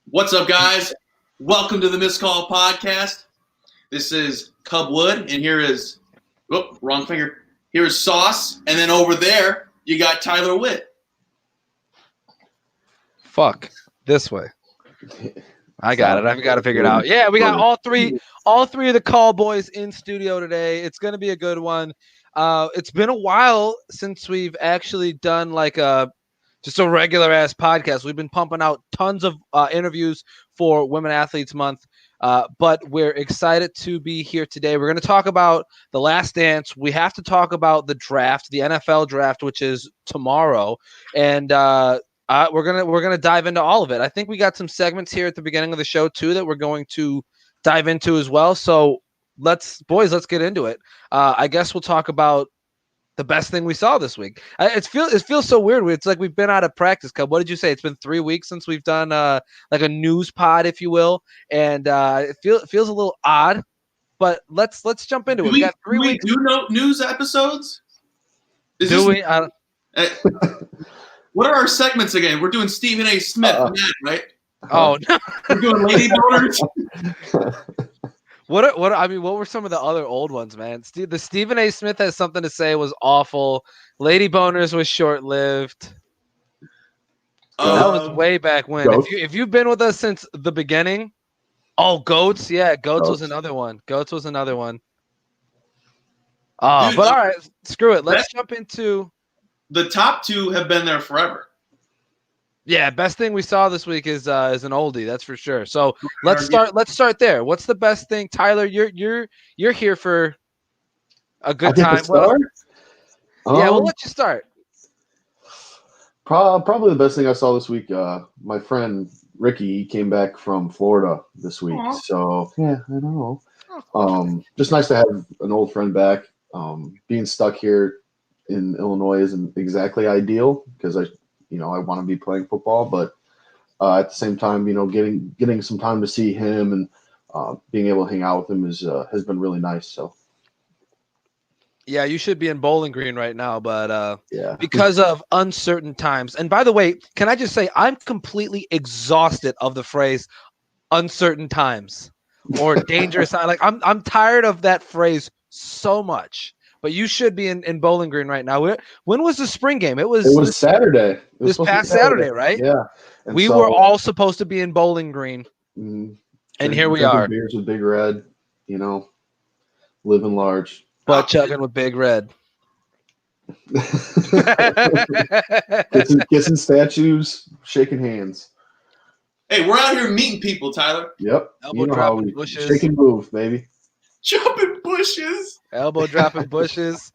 What's up, guys? Welcome to the Missed Call Podcast. This is Cub Wood, and here is, wrong finger. Here is Sauce, and then over there, you got Tyler Witt. Fuck. This way. I got it. I've got to figure it out. Yeah, we got all three of the call boys in studio today. It's going to be a good one. It's been a while since we've actually done like just a regular ass podcast. We've been pumping out tons of interviews for Women Athletes Month, but we're excited to be here today. We're going to talk about The Last Dance. We have to talk about the draft, the NFL draft, which is tomorrow, and we're gonna dive into all of it. I think we got some segments here at the beginning of the show too that we're going to dive into as well. So let's get into it. I guess we'll talk about the best thing we saw this week. It feels so weird. It's like we've been out of practice, Cub. What did you say? It's been 3 weeks since we've done like a news pod, if you will, and it feels a little odd. But let's jump into it. We got 3 weeks. Do news episodes? What are our segments again? We're doing Stephen A. Smith, right? Oh no, we're doing Lady Boners. What were some of the other old ones, man? The Stephen A. Smith Has Something to Say was awful. Lady Boners was short-lived. That was way back when. If you've been with us since the beginning, Goats, yeah, Goats was another one. Oh, but all right, screw it. Let's jump into the top two. Have been there forever. Yeah, best thing we saw this week is an oldie, that's for sure. So let's start there. What's the best thing, Tyler? You're here for a good time. Well, we'll let you start. Probably the best thing I saw this week. My friend Ricky came back from Florida this week, so yeah, I know. Just nice to have an old friend back. Being stuck here in Illinois isn't exactly ideal because I want to be playing football, but at the same time, getting some time to see him and being able to hang out with him has been really nice. So, yeah, you should be in Bowling Green right now, but yeah, because of uncertain times. And by the way, can I just say I'm completely exhausted of the phrase "uncertain times" or "dangerous"? I'm tired of that phrase so much. But you should be in Bowling Green right now. When was the spring game? It was Saturday. This past Saturday, right? Yeah. And we were all supposed to be in Bowling Green. Mm-hmm. And here we are. Beers with Big Red, living large. Butt chugging with Big Red. kissing statues, shaking hands. Hey, we're out here meeting people, Tyler. Yep. Elbow dropping bushes. Shake and move, baby. Jumping bushes. Elbow dropping bushes.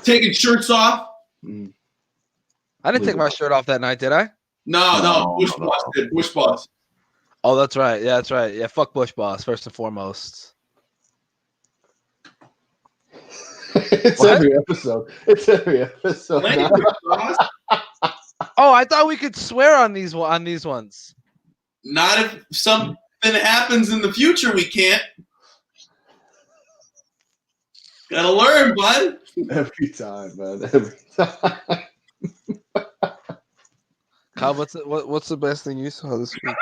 Taking shirts off. I didn't take my shirt off that night, did I? No. Boss did. Bush Boss. Oh, that's right. Yeah, that's right. Yeah, fuck Bush Boss, first and foremost. It's every episode. Oh, I thought we could swear on these ones. Not if something happens in the future, we can't. Gotta learn, bud. Every time, man. Every time. Kyle, what's the best thing you saw this week?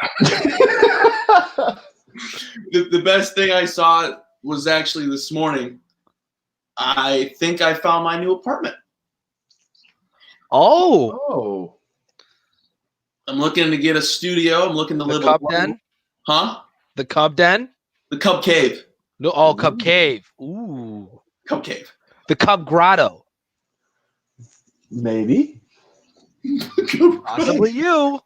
The best thing I saw was actually this morning. I think I found my new apartment. Oh. I'm looking to get a studio. I'm looking to live Cub Den? Huh? The Cub Den? The Cub Cave. No, Cub Cave. Ooh. Cub Cave. The Cub Grotto. Maybe. Possibly you.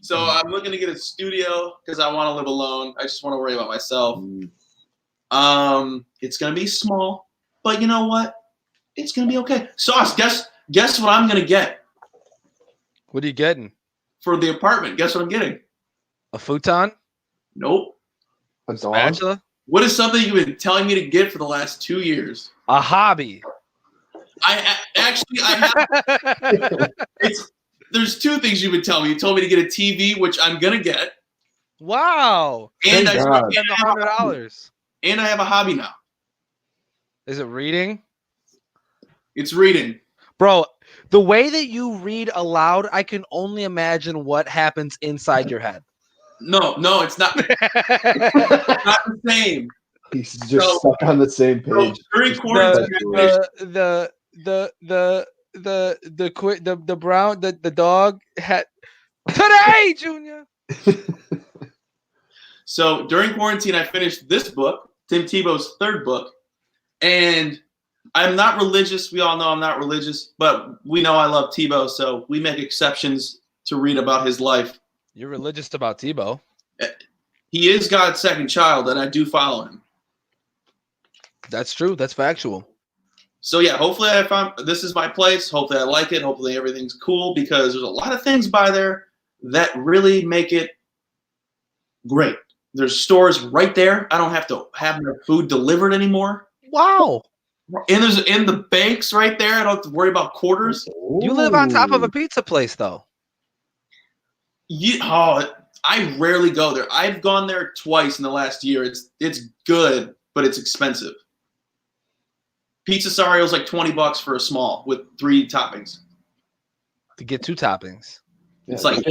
So I'm looking to get a studio because I want to live alone. I just want to worry about myself. It's gonna be small, but you know what? It's gonna be okay. Sauce, guess what I'm gonna get? What are you getting? For the apartment. Guess what I'm getting? A futon? Nope. A dog? Spatula? What is something you've been telling me to get for the last 2 years? A hobby. There's two things you've been telling me. You told me to get a TV, which I'm gonna get. Wow. And I spent $100. And I have a hobby now. Is it reading? It's reading. Bro, the way that you read aloud, I can only imagine what happens inside your head. No, it's not. It's not the same. He's just stuck on the same So page. during quarantine, The dog had today, Junior. So during quarantine, I finished this book, Tim Tebow's third book, and I'm not religious. We all know I'm not religious, but we know I love Tebow, so we make exceptions to read about his life. You're religious about Tebow. He is God's second child, and I do follow him. That's true. That's factual. So yeah, hopefully I found this is my place. Hopefully I like it. Hopefully everything's cool because there's a lot of things by there that really make it great. There's stores right there. I don't have to have my food delivered anymore. Wow. And there's in the banks right there. I don't have to worry about quarters. You live on top of a pizza place, though. I rarely go there. I've gone there twice in the last year. It's good, but it's expensive. Pizza Sario is like $20 for a small with 3 toppings. To get 2 toppings. It's like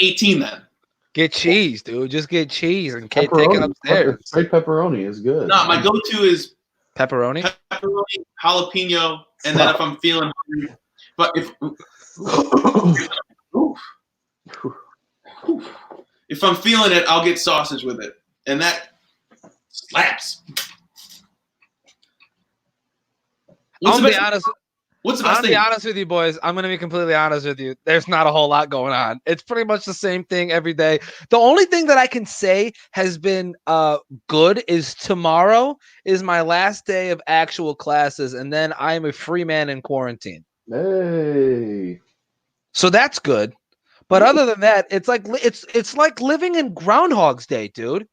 18 then. Get cheese, dude. Just get cheese and take it upstairs. Straight pepperoni is good. No, my go-to is pepperoni, jalapeno, and then if I'm feeling hungry, but if I'm feeling it, I'll get sausage with it, and that slaps. I'll be honest. What's the best I'll thing? be honest with you, boys. I'm going to be completely honest with you. There's not a whole lot going on. It's pretty much the same thing every day. The only thing that I can say has been good is tomorrow is my last day of actual classes, and then I'm a free man in quarantine. Hey. So that's good. But other than that, it's like living in Groundhog's Day, dude.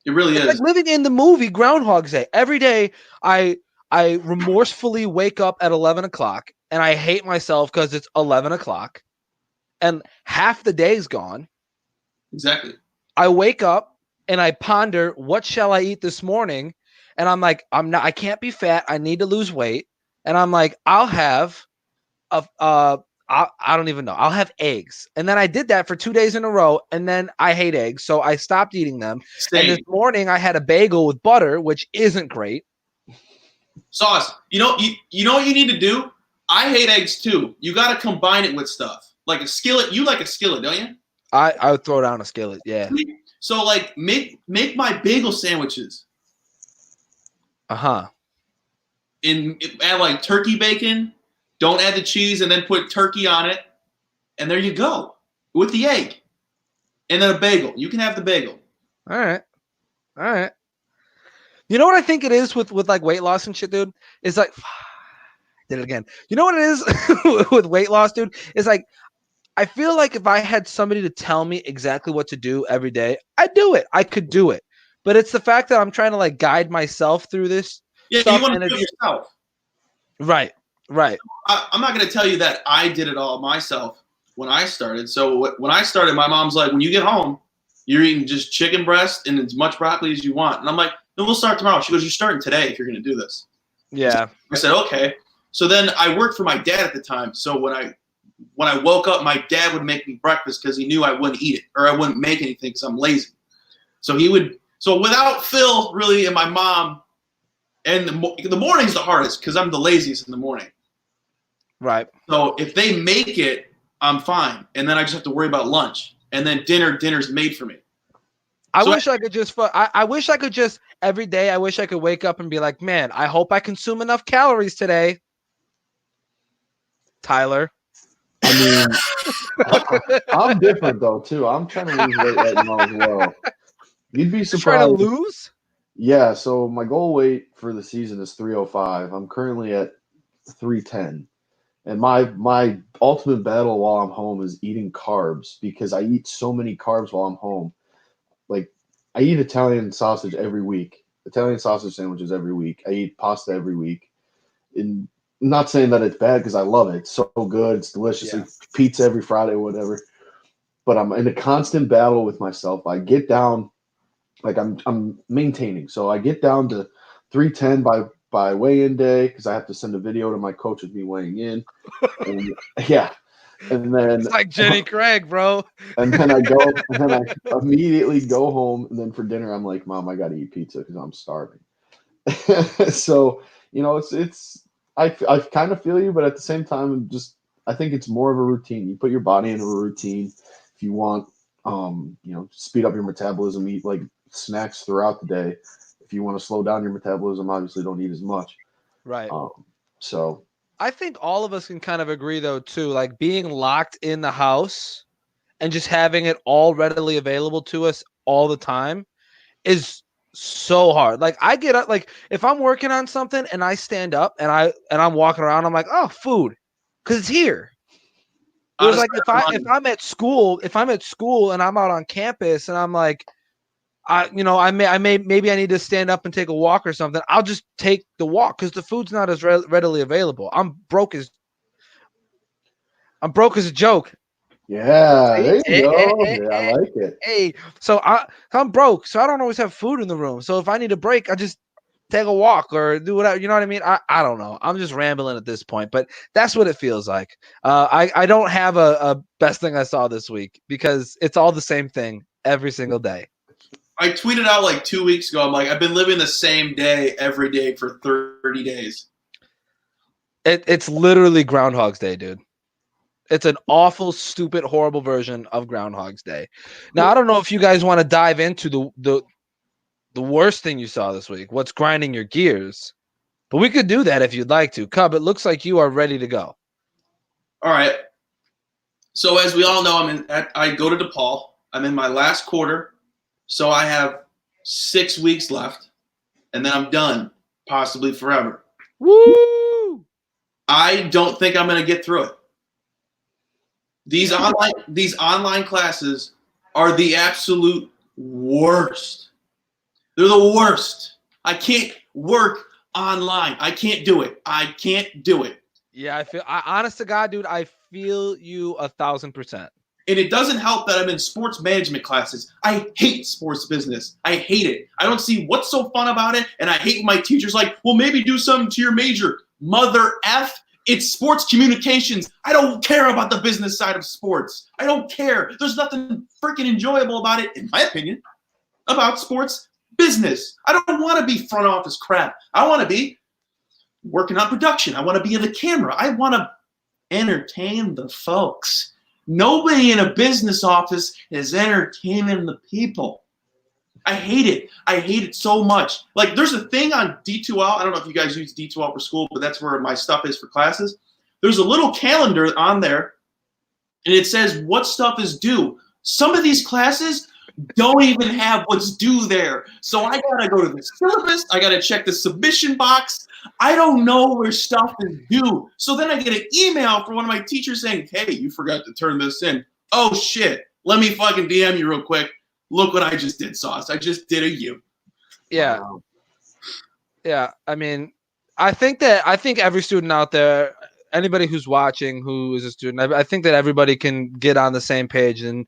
It really is. Like living in the movie Groundhog's Day. Every day I remorsefully wake up at 11 o'clock and I hate myself because it's 11 o'clock and half the day's gone. Exactly. I wake up and I ponder, what shall I eat this morning? And I'm like, I can't be fat. I need to lose weight. And I'm like, I'll have I don't even know. I'll have eggs. And then I did that for 2 days in a row. And then I hate eggs. So I stopped eating them. Same. And this morning I had a bagel with butter, which isn't great. Sauce. You know what you need to do? I hate eggs too. You got to combine it with stuff. Like a skillet. You like a skillet, don't you? I would throw down a skillet, yeah. So like make my bagel sandwiches. Uh-huh. Add like turkey bacon. Don't add the cheese and then put turkey on it. And there you go. With the egg. And then a bagel. You can have the bagel. All right. You know what I think it is with like weight loss and shit, dude? It's like did it again. You know what it is with weight loss, dude? It's like I feel like if I had somebody to tell me exactly what to do every day, I'd do it. I could do it. But it's the fact that I'm trying to like guide myself through this. Yeah, stuff, you want to do it yourself. Right. I'm not going to tell you that I did it all myself when I started. So when I started, my mom's like, when you get home, you're eating just chicken breast and as much broccoli as you want. And I'm like, no, we'll start tomorrow. She goes, you're starting today if you're going to do this. Yeah. I said, okay. So then I worked for my dad at the time. So when I woke up, my dad would make me breakfast because he knew I wouldn't eat it or I wouldn't make anything because I'm lazy. So without Phil really and my mom, and the morning's the hardest because I'm the laziest in the morning. Right. So if they make it, I'm fine. And then I just have to worry about lunch. And then dinner's made for me. I wish I could just every day, I wish I could wake up and be like, man, I hope I consume enough calories today. Tyler. I mean, I'm different though too. I'm trying to lose weight right now as well. You'd be surprised. Trying to lose? Yeah. So my goal weight for the season is 305. I'm currently at 310, and my ultimate battle while I'm home is eating carbs because I eat so many carbs while I'm home. Like I eat Italian sausage every week, Italian sausage sandwiches every week. I eat pasta every week. And I'm not saying that it's bad because I love it. It's so good. It's delicious. Yeah. Like pizza every Friday or whatever. But I'm in a constant battle with myself. I get down, like I'm maintaining. So I get down to 310 by by weigh-in day because I have to send a video to my coach of me weighing in. And, yeah. And then It's like Jenny Craig, bro. and then I immediately go home, and then for dinner I'm like, Mom, I got to eat pizza because I'm starving. So, I kind of feel you, but at the same time, I think it's more of a routine. You put your body into a routine. If you want, speed up your metabolism, eat like snacks throughout the day. If you want to slow down your metabolism, obviously don't eat as much. Right. So I think all of us can kind of agree though too, like being locked in the house and just having it all readily available to us all the time is so hard. Like I get up, like if I'm working on something and I stand up and I'm walking around, I'm like, oh, food, because it's here. Whereas like if I'm at school and I'm out on campus and I'm like, maybe I need to stand up and take a walk or something. I'll just take the walk because the food's not as readily available. I'm broke as a joke. yeah, there you go. I like it. Hey, so I'm broke, so I don't always have food in the room. So if I need a break, I just take a walk or do whatever. You know what I mean? I don't know. I'm just rambling at this point, but that's what it feels like. I don't have a best thing I saw this week because it's all the same thing every single day. I tweeted out like 2 weeks ago. I'm like, I've been living the same day every day for 30 days. It's literally Groundhog's Day, dude. It's an awful, stupid, horrible version of Groundhog's Day. Now, I don't know if you guys want to dive into the worst thing you saw this week, what's grinding your gears, but we could do that if you'd like to. Cub, it looks like you are ready to go. All right. So as we all know, I go to DePaul. I'm in my last quarter. So I have 6 weeks left, and then I'm done, possibly forever. Woo! I don't think I'm going to get through it. These online classes are the absolute worst. They're the worst. I can't work online. I can't do it. I can't do it. Yeah, honest to God, dude, I feel you 1,000%. And it doesn't help that I'm in sports management classes. I hate sports business. I hate it. I don't see what's so fun about it. And I hate when my teacher's like, well, maybe do something to your major. Mother F, it's sports communications. I don't care about the business side of sports. I don't care. There's nothing freaking enjoyable about it, in my opinion, about sports business. I don't want to be front office crap. I want to be working on production. I want to be in the camera. I want to entertain the folks. Nobody in a business office is entertaining the people. I hate it. I hate it so much. Like, there's a thing on D2L. I don't know if you guys use D2L for school, but that's where my stuff is for classes. There's a little calendar on there, and it says what stuff is due. Some of these classes don't even have what's due there. So I got to go to the syllabus. I got to check the submission box. I don't know where stuff is due. So then I get an email from one of my teachers saying, hey, you forgot to turn this in. Oh, shit. Let me fucking DM you real quick. Look what I just did, Sauce. I just did a you. Yeah. Yeah. I mean, I think every student out there, anybody who's watching who is a student, I think that everybody can get on the same page and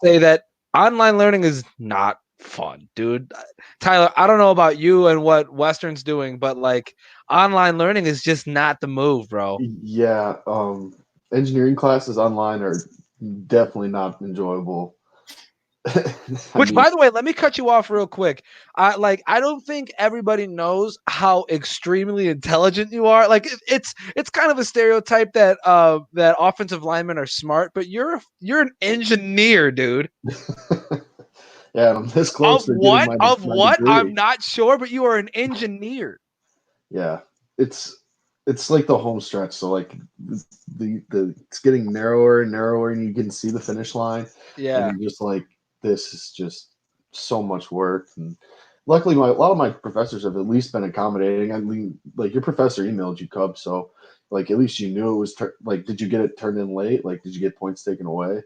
say that online learning is not fun, dude. Tyler, I don't know about you and what Western's doing, but like online learning is just not the move, bro. Yeah. Engineering classes online are definitely not enjoyable. By the way, let me cut you off real quick. I don't think everybody knows how extremely intelligent you are. Like it's kind of a stereotype that that offensive linemen are smart, but you're an engineer, dude. Yeah, I'm this close of what? Of what? Degree. I'm not sure, but you are an engineer. Yeah, it's like the home stretch. So like the it's getting narrower and narrower, and you can see the finish line. Yeah, and you're just like, this is just so much work. And luckily, a lot of my professors have at least been accommodating. I mean, like your professor emailed you, Cub, so like at least you knew it was like, did you get it turned in late? Like, did you get points taken away?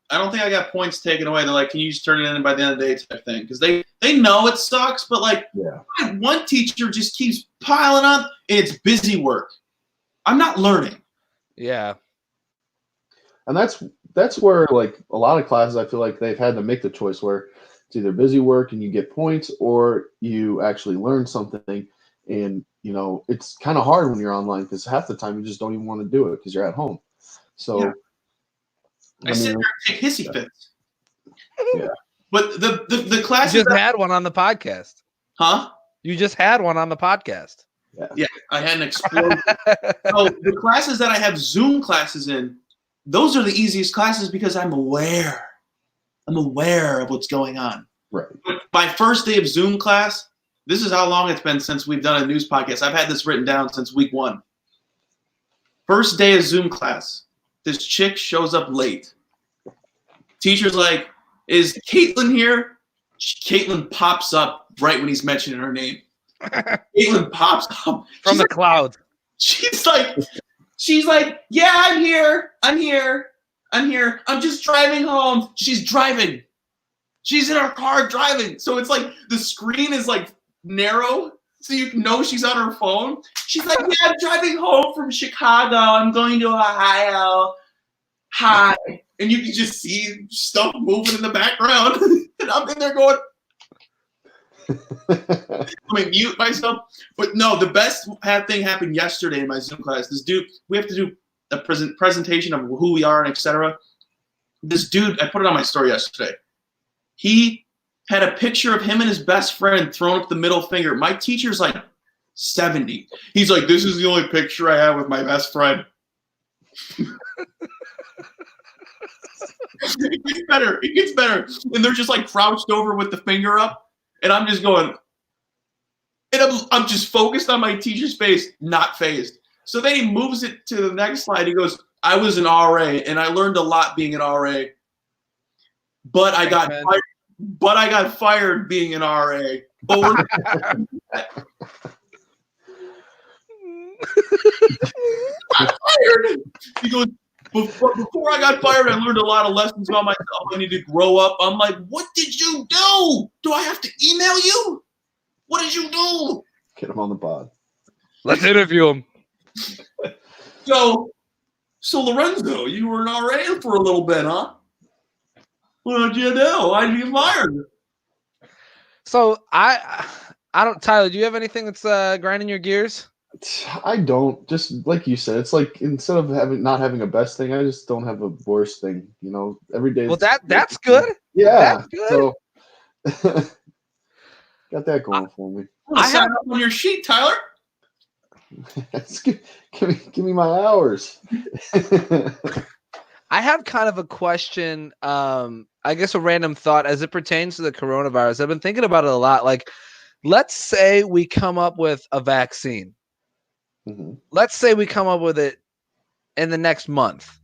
I don't think I got points taken away. They're like, can you just turn it in by the end of the day type thing? Because they know it sucks, but like, yeah, one teacher just keeps piling up, and it's busy work. I'm not learning. Yeah. And that's where like a lot of classes, I feel like they've had to make the choice where It's either busy work and you get points, or you actually learn something. And it's kind of hard when you're online because half the time you just don't even want to do it because you're at home. So I sit there and take hissy fits. Yeah. But the You classes just had one on the podcast. huh? You just had one on the podcast. Yeah, I had an explosion. So the classes that I have Zoom classes in, those are the easiest classes because I'm aware. I'm aware of what's going on. Right. But my first day of Zoom class, this is how long it's been since we've done a news podcast. I've had this written down since week 1. First day of Zoom class, this chick shows up late. Teacher's like, is Caitlin here? Caitlin pops up right when he's mentioning her name. Caitlin pops up From the clouds. She's like, yeah, I'm here. I'm just driving home. She's driving. She's in her car driving. So it's like the screen is like narrow, so you know she's on her phone. She's like, yeah, I'm driving home from Chicago. I'm going to Ohio. Hi. And you can just see stuff moving in the background. And I'm in there going, I'm gonna mute myself. But no, the best thing happened yesterday in my Zoom class. This dude, we have to do a presentation of who we are and etc. This dude, I put it on my story yesterday. He had a picture of him and his best friend throwing up the middle finger. My teacher's like 70. He's like, this is the only picture I have with my best friend. It gets better. It gets better. And they're just like crouched over with the finger up. And I'm just going, and I'm just focused on my teacher's face, not phased. So then he moves it to the next slide. He goes, I was an RA, and I learned a lot being an RA. But I got fired being an RA. But we're got fired. He goes, before I got fired, I learned a lot of lessons about myself. I need to grow up. I'm like, what did you do? Do I have to email you? What did you do? Get him on the pod. Let's interview him. So Lorenzo, you were an RA for a little bit, huh? What did you do? Why did you get fired? So I don't. Tyler, do you have anything that's grinding your gears? I don't. Just like you said, it's like instead of not having a best thing, I just don't have a worst thing. Every day. Well, that's good. Yeah. That's good. So got that going for me. I have up on your sheet, Tyler. Give me my hours. I have kind of a question. I guess a random thought as it pertains to the coronavirus. I've been thinking about it a lot. Like, let's say we come up with a vaccine. Mm-hmm. Let's say we come up with it in the next month.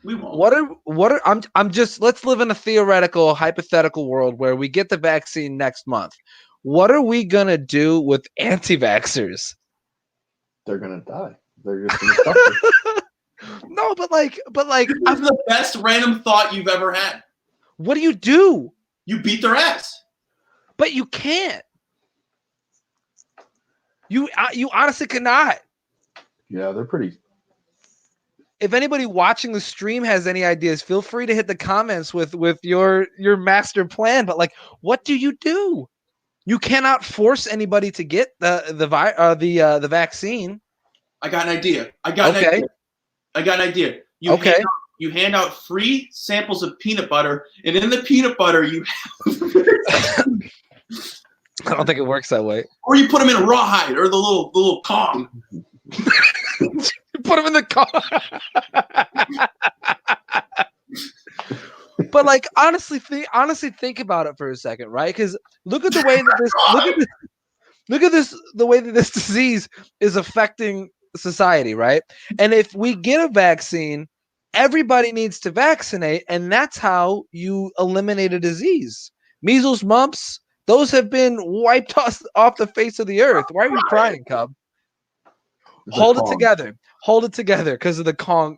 We won't. What are I'm just let's live in a theoretical, hypothetical world where we get the vaccine next month. What are we gonna do with anti-vaxxers? They're gonna die. They're just gonna suffer. No, but like This is the best random thought you've ever had. what do you do? You beat their ass. But you can't. You honestly cannot. Yeah, they're pretty. If anybody watching the stream has any ideas, feel free to hit the comments with your master plan. But like, what do? You cannot force anybody to get the vaccine. I got an idea. I got an idea. You hand out free samples of peanut butter, and in the peanut butter you have I don't think it works that way. or you put them in a rawhide or the little Kong. Put them in the car. But like, honestly think about it for a second, right? Because look at the way that the way that this disease is affecting society, right? And if we get a vaccine, everybody needs to vaccinate, and that's how you eliminate a disease. Measles, mumps, those have been wiped off the face of the earth. Why are you crying, Cub? Hold it together because of the Kong.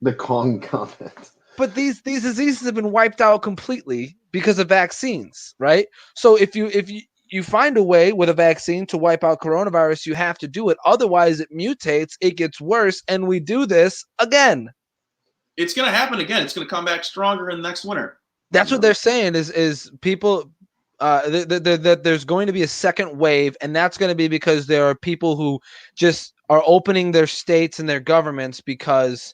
The Kong comment. But these diseases have been wiped out completely because of vaccines, right? So if you find a way with a vaccine to wipe out coronavirus, you have to do it. Otherwise, it mutates, it gets worse, and we do this again. It's gonna happen again. It's gonna come back stronger in the next winter. That's what they're saying is people that there's going to be a second wave, and that's going to be because there are people who just are opening their states and their governments because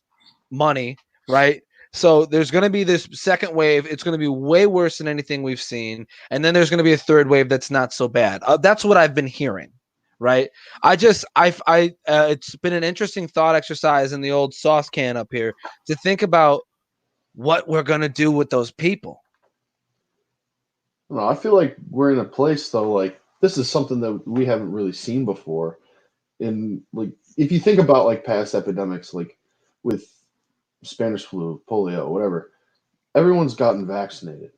money, right? So there's going to be this second wave. It's going to be way worse than anything we've seen, and then there's going to be a third wave that's not so bad. That's what I've been hearing, right? It's been an interesting thought exercise in the old sauce can up here to think about what we're going to do with those people. No, I feel like we're in a place though, like this is something that we haven't really seen before. In like, if you think about like past epidemics, like with Spanish flu, polio, whatever, everyone's gotten vaccinated,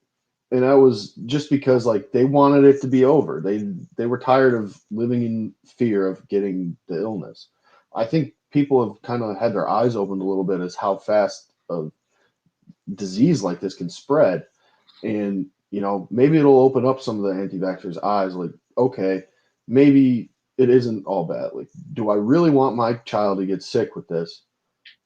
and that was just because like they wanted it to be over. They were tired of living in fear of getting the illness. I think people have kind of had their eyes opened a little bit as how fast a disease like this can spread, and maybe it'll open up some of the anti-vaxxers' eyes. Like, okay, maybe it isn't all bad. Like, do I really want my child to get sick with this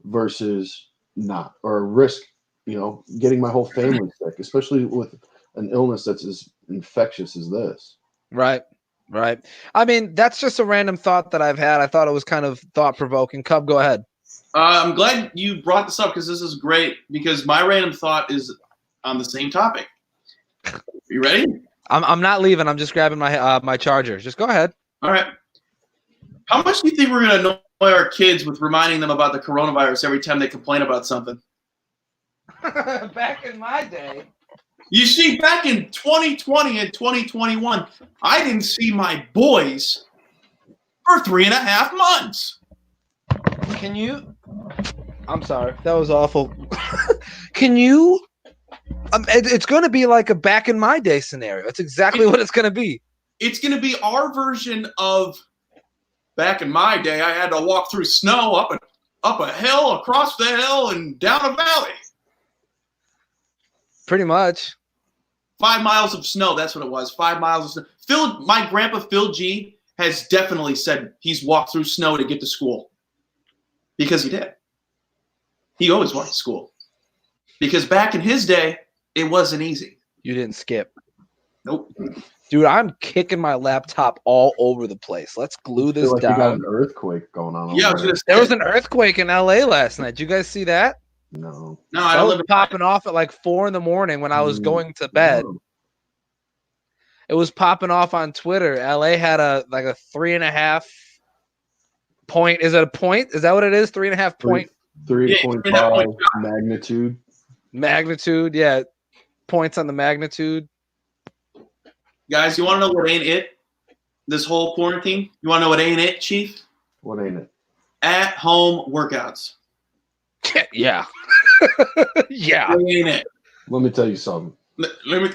versus not, or risk, getting my whole family sick, especially with an illness that's as infectious as this? Right. I mean, that's just a random thought that I've had. I thought it was kind of thought-provoking. Cub, go ahead. I'm glad you brought this up because this is great, because my random thought is on the same topic. You ready? I'm not leaving. I'm just grabbing my my charger. Just go ahead. All right. How much do you think we're going to annoy our kids with reminding them about the coronavirus every time they complain about something? Back in my day. You see, back in 2020 and 2021, I didn't see my boys for 3.5 months. Can you? I'm sorry. That was awful. Can you? It's going to be like a back in my day scenario. That's exactly what it's going to be. It's going to be our version of back in my day. I had to walk through snow up a hill, across the hill, and down a valley. Pretty much. 5 miles of snow. That's what it was. 5 miles of snow. My grandpa Phil G has definitely said he's walked through snow to get to school, because he did. He always walked to school, because back in his day, it wasn't easy. You didn't skip. Nope. Dude, I'm kicking my laptop all over the place. Let's glue this like down. You got an earthquake going on. Yeah, there was an earthquake in LA last night. Did you guys see that? No. No, I don't was popping off at like 4 a.m. when I was going to bed. No. It was popping off on Twitter. LA had a 3.5 point. Is it a point? Is that what it is? 3.5 point. 3.5 magnitude. Magnitude, yeah. Points on the magnitude. Guys, you want to know what ain't it? This whole quarantine? You want to know what ain't it, Chief? What ain't it? At-home workouts. Yeah. Yeah. What ain't it? Let me tell you something. Let me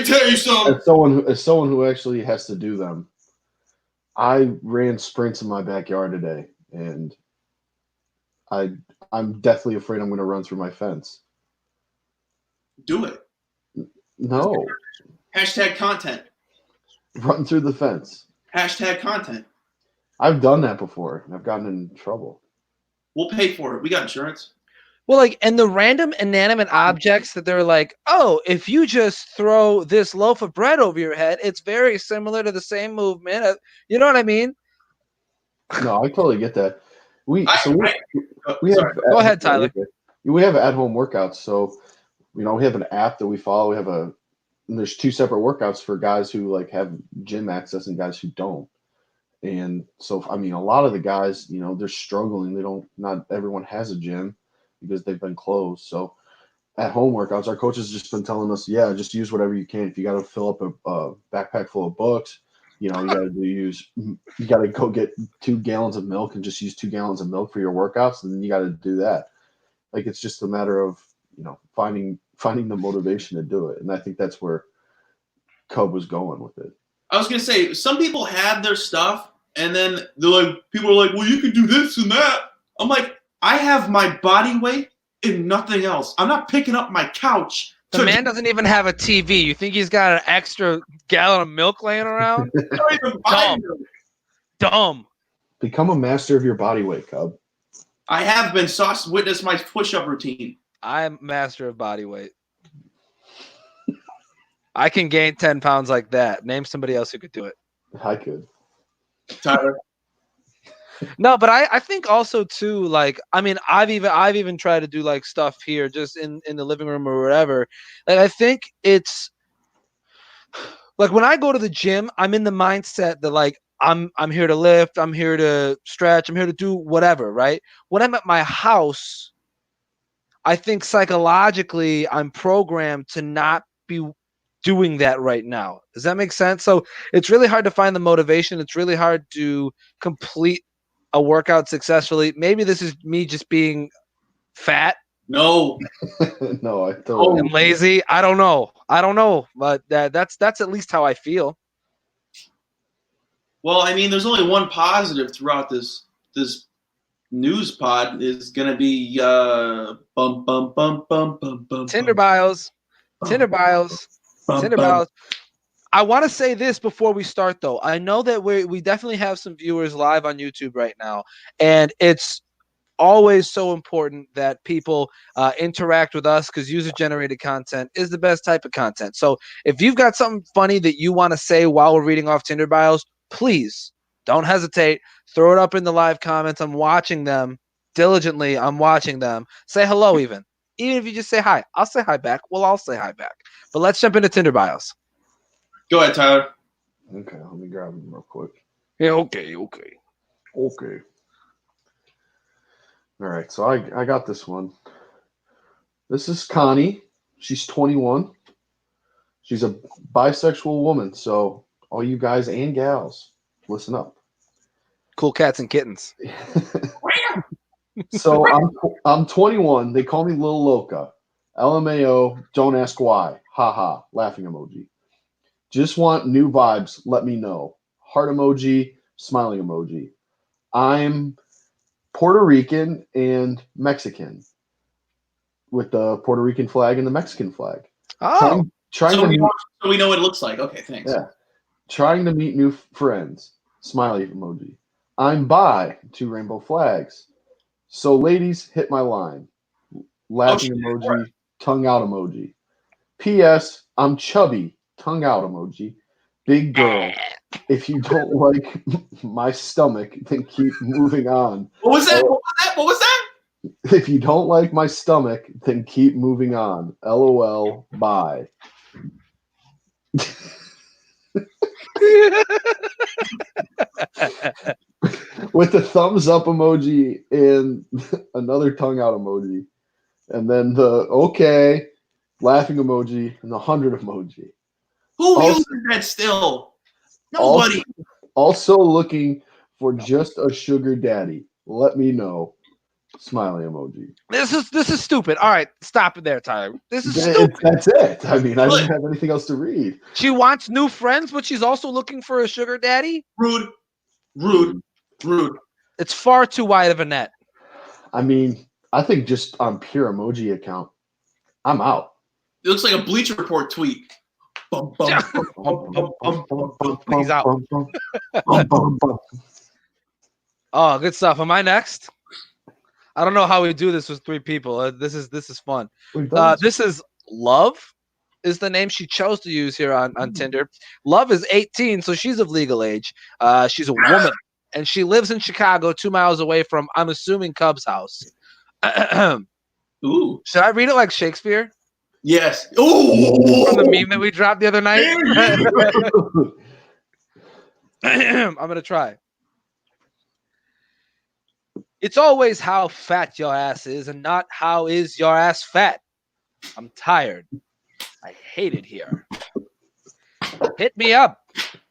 tell you something. As someone who actually has to do them, I ran sprints in my backyard today, and I'm deathly afraid I'm going to run through my fence. Do it. No. Hashtag content. Run through the fence. Hashtag content. I've done that before, and I've gotten in trouble. We'll pay for it. We got insurance. Well, and the random inanimate objects that they're like, oh, if you just throw this loaf of bread over your head, it's very similar to the same movement. You know what I mean? No, I totally get that. We have. Go ahead, Tyler. We have at-home workouts, so we have an app that we follow. And there's 2 separate workouts for guys who have gym access and guys who don't. And so, I mean, a lot of the guys, they're struggling. Not everyone has a gym because they've been closed. So at home workouts, our coach has just been telling us, yeah, just use whatever you can. If you got to fill up a backpack full of books, you got to go get 2 gallons of milk and just use 2 gallons of milk for your workouts. And then you got to do that. It's just a matter of, finding the motivation to do it. And I think that's where Cub was going with it. I was going to say, some people have their stuff, and then people are like, well, you can do this and that. I'm like, I have my body weight and nothing else. I'm not picking up my couch. The man doesn't even have a TV. You think he's got an extra gallon of milk laying around? Dumb. Become a master of your body weight, Cub. I have been. Sauce witness my push-up routine. I'm master of body weight. I can gain 10 pounds like that. Name somebody else who could do it. I could. Tyler. No, but I think also too, like, I mean, I've even tried to do like stuff here just in the living room or whatever. Like, I think it's like when I go to the gym, I'm in the mindset that like I'm here to lift, I'm here to stretch, I'm here to do whatever, right? When I'm at my house, I think psychologically I'm programmed to not be doing that right now. Does that make sense? So it's really hard to find the motivation. It's really hard to complete a workout successfully. Maybe this is me just being fat No. No, I totally. and lazy. I don't know. But that's at least how I feel. Well, I mean, there's only one positive throughout this news pod is gonna be bum bum bum bum bum bum. Tinder bios. Tinder bios. Tinder bios. I want to say this before we start, though. I know that we definitely have some viewers live on YouTube right now, and it's always so important that people interact with us because user-generated content is the best type of content. So if you've got something funny that you want to say while we're reading off Tinder bios, please don't hesitate. Throw it up in the live comments. I'm watching them diligently. I'm watching them. Say hello even. Even if you just say hi, I'll say hi back. We'll all say hi back. But let's jump into Tinder bios. Go ahead, Tyler. Okay, let me grab them real quick. Yeah, okay. Okay. All right, so I got this one. This is Connie. She's 21. She's a bisexual woman, so all you guys and gals, listen up. Cool cats and kittens. So I'm 21. They call me Lil Loca. LMAO, don't ask why. Haha, laughing emoji. Just want new vibes, let me know. Heart emoji, smiling emoji. I'm Puerto Rican and Mexican with the Puerto Rican flag and the Mexican flag. Oh, Trying So to we know what it looks like. Okay, thanks. Yeah. Trying to meet new friends. Smiley emoji. I'm bi, 2 rainbow flags. So ladies, hit my line. Laughing emoji, tongue out emoji. P.S. I'm chubby, tongue out emoji. Big girl. If you don't like my stomach, then keep moving on. What was that? What was that? If you don't like my stomach, then keep moving on. LOL. Bye. With the thumbs up emoji and another tongue out emoji. And then the okay laughing emoji and the 100 emoji. Who uses that still? Nobody. Also looking for just a sugar daddy. Let me know. Smiley emoji. This is stupid. All right, stop it there, Tyler. This is stupid. That's it. I mean, I didn't have anything else to read. She wants new friends, but she's also looking for a sugar daddy. Rude. It's far too wide of a net. I mean, I think just on pure emoji account, I'm out. It looks like a Bleacher Report tweet. Bum, bum, Please out. Oh, good stuff. Am I next? I don't know how we do this with 3 people. This is fun. This is Love is the name she chose to use here on Tinder. Love is 18, so she's of legal age. She's a woman, and she lives in Chicago, 2 miles away from, I'm assuming, Cub's house. Ooh. Should I read it like Shakespeare? Yes. Ooh. From the meme that we dropped the other night? I'm going to try. It's always how fat your ass is and not how is your ass fat. I'm tired. I hate it here. Hit me up.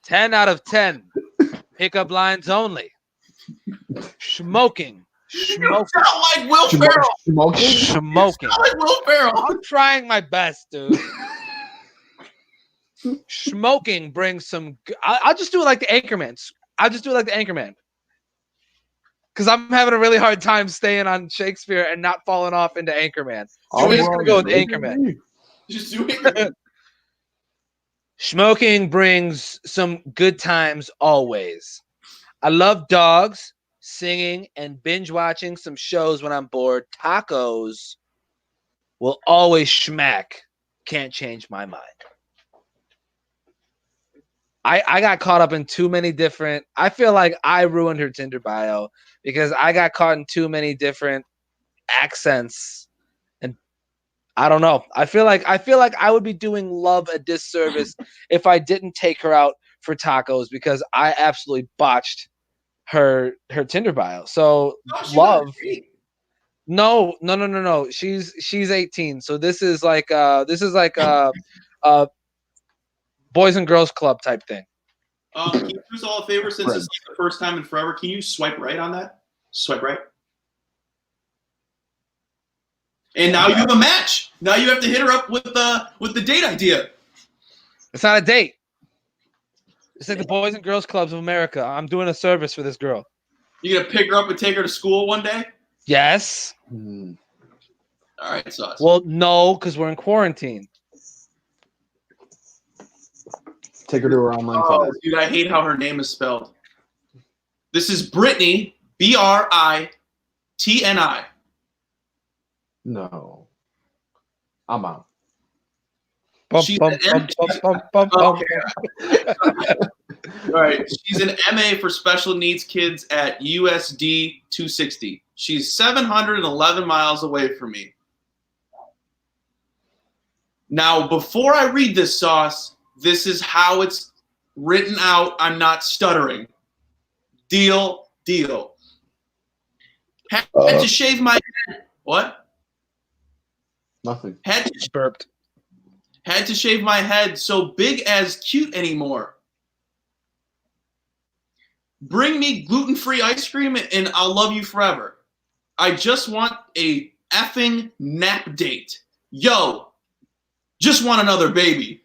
10 out of 10. Pickup lines only. Smoking. You sound like Will Ferrell. Smoking. Like Will Ferrell. I'm trying my best, dude. Smoking brings some. I'll just do it like the Anchorman. Because I'm having a really hard time staying on Shakespeare and not falling off into Anchorman. So we're just going to go with Anchorman. Just do it. Smoking brings some good times always. I love dogs, singing, and binge watching some shows when I'm bored. Tacos will always schmack. Can't change my mind. I got caught up in too many different. I feel like I ruined her Tinder bio because I got caught in too many different accents, and I don't know. I feel like I would be doing love a disservice if I didn't take her out for tacos because I absolutely botched her Tinder bio. So love. No. She's 18. So this is like boys and girls club type thing. Can you do us all a favor since it's like the first time in forever? Can you swipe right on that? Swipe right. And now you have a match. Now you have to hit her up with the date idea. It's not a date. It's like the Boys and Girls Clubs of America. I'm doing a service for this girl. You gonna pick her up and take her to school one day? Yes. All right, Sauce. Well, no, because we're in quarantine. Take her to her online class. Dude, I hate how her name is spelled. This is Brittany, Britni. No. I'm out. She's an All right. She's an MA for special needs kids at USD 260. She's 711 miles away from me. Now, before I read this, Sauce, this is how it's written out. I'm not stuttering. Deal. Had to shave my head. What? Nothing. Burped. Had to shave my head so big as cute anymore. Bring me gluten-free ice cream and I'll love you forever. I just want a effing nap date. Yo, just want another baby.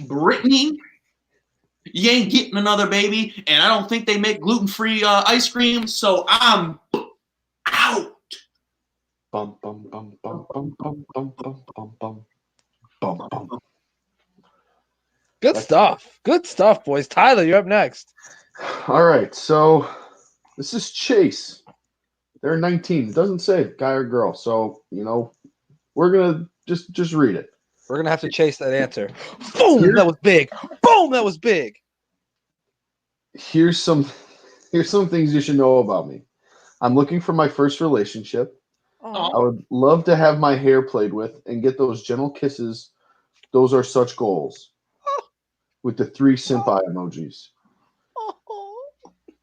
Brittany, you ain't getting another baby, and I don't think they make gluten-free ice cream, so I'm out. Bum bum bum bum bum bum bum bum bum bum bum bum. Good stuff, boys. Tyler, you're up next. All right, so this is Chase. They're 19. It doesn't say guy or girl, so we're gonna just read it. We're gonna have to chase that answer. Boom! That was big. Boom! That was big. Here's some things you should know about me. I'm looking for my first relationship. I would love to have my hair played with and get those gentle kisses. Those are such goals. With the 3 simp eye emojis.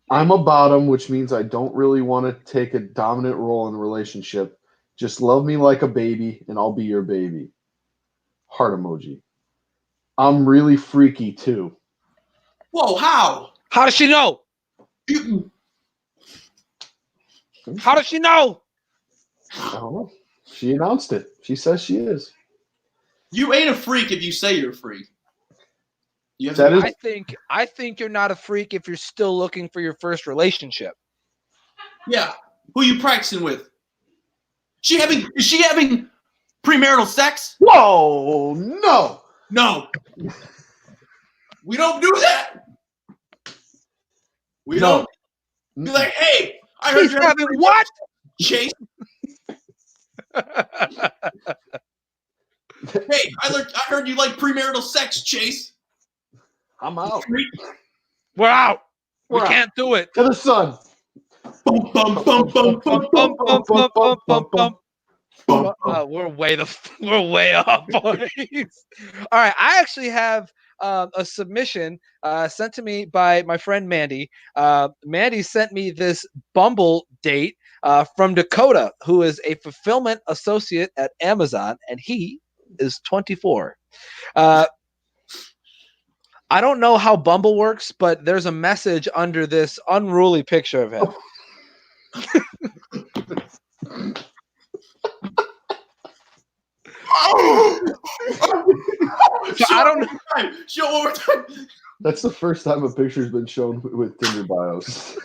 I'm a bottom, which means I don't really want to take a dominant role in a relationship. Just love me like a baby, and I'll be your baby. Heart emoji. I'm really freaky, too. Whoa, how? How does she know? How does she know? I don't know. She announced it. She says she is. You ain't a freak if you say you're a freak. I think you're not a freak if you're still looking for your first relationship. Yeah. Who you practicing with? Is she having premarital sex? Whoa, no. No. We don't do that. We don't be like, hey, I heard you're having what? Chase. Hey, I heard you like premarital sex, Chase. I'm out. We're out. We can't do it. To the sun. Bum, bum, bum, bum, bum, bum, bum, bum, bum, bum. We're way up, boys. All right, I actually have a submission sent to me by my friend Mandy. Mandy sent me this Bumble date from Dakota, who is a fulfillment associate at Amazon, and he is 24. I don't know how Bumble works, but there's a message under this unruly picture of him. So I don't know. Show over time. That's the first time a picture's been shown with Tinder bios.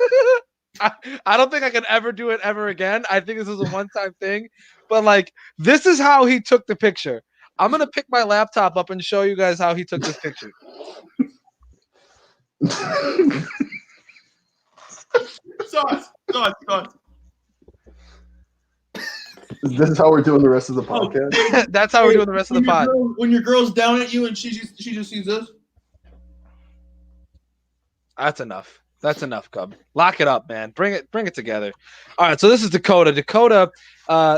I don't think I can ever do it ever again. I think this is a one-time thing. But like, this is how he took the picture. I'm gonna pick my laptop up and show you guys how he took this picture. Sauce. Is this how we're doing the rest of the podcast? That's how we're doing the rest of the pod. When your girl's down at you and she just sees this. That's enough. That's enough, Cub. Lock it up, man. Bring it together. All right, so this is Dakota. Dakota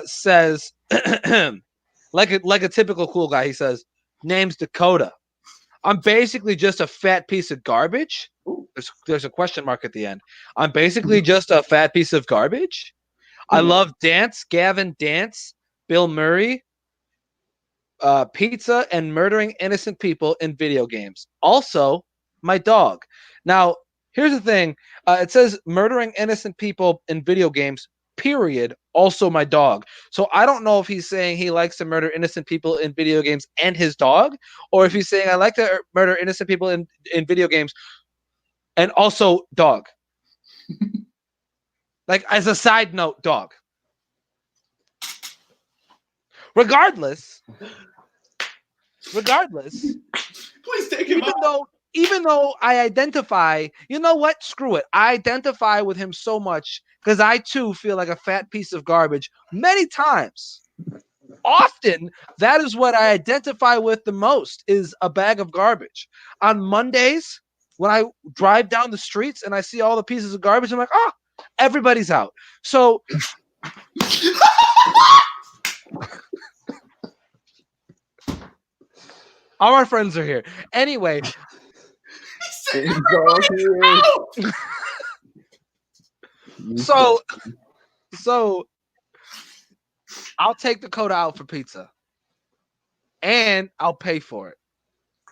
says, like a typical cool guy, he says, name's Dakota. I'm basically just a fat piece of garbage. There's a question mark at the end. I'm basically just a fat piece of garbage. I love dance, Gavin Dance, Bill Murray, pizza, and murdering innocent people in video games. Also, my dog. Now, here's the thing. It says murdering innocent people in video games, period. Also, my dog. So I don't know if he's saying he likes to murder innocent people in video games and his dog, or if he's saying I like to murder innocent people in video games and also dog. Like, as a side note, dog. Regardless, Please take him out. Even though I identify, you know what? Screw it. I identify with him so much because I too feel like a fat piece of garbage many times. Often, that is what I identify with the most, is a bag of garbage. On Mondays, when I drive down the streets and I see all the pieces of garbage, I'm like, oh, everybody's out. So all our friends are here. Anyway, so I'll take Dakota out for pizza. And I'll pay for it.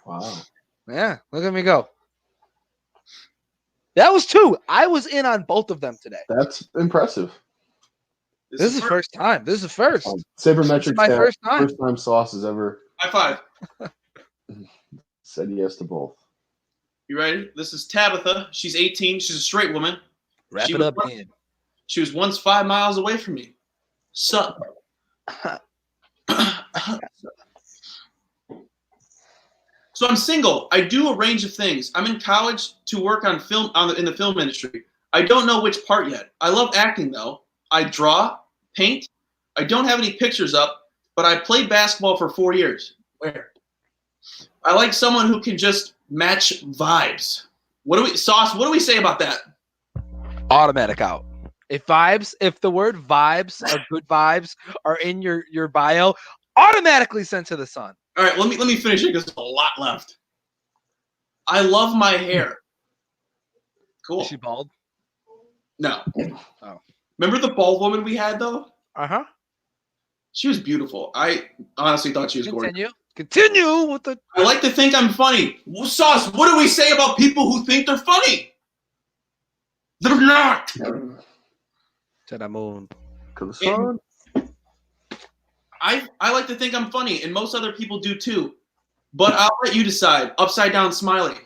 Wow. Yeah, look at me go. That was 2. I was in on both of them today. That's impressive. This is the first time. This is the first. Sabermetric my first time. First time Sauce has ever High five. said yes to both. You ready? This is Tabitha. She's 18. She's a straight woman. Wrap She it was up, once- man. She was once 5 miles away from me. Sup? So I'm single. I do a range of things. I'm in college to work on film in the film industry. I don't know which part yet. I love acting though. I draw, paint. I don't have any pictures up, but I played basketball for 4 years. Where? I like someone who can just match vibes. Sauce, what do we say about that? Automatic out. If the word vibes or good vibes are in your bio, automatically sent to the sun. All right, let me finish it because there's a lot left. I love my hair. Cool. Is she bald? No. Oh. Remember the bald woman we had though? Uh-huh. She was beautiful. I honestly thought she was gorgeous. Continue with the. I like to think I'm funny. Well, Sauce, what do we say about people who think they're funny? They're not. To the moon. To the sun. I like to think I'm funny, and most other people do too. But I'll let you decide. Upside down smiley.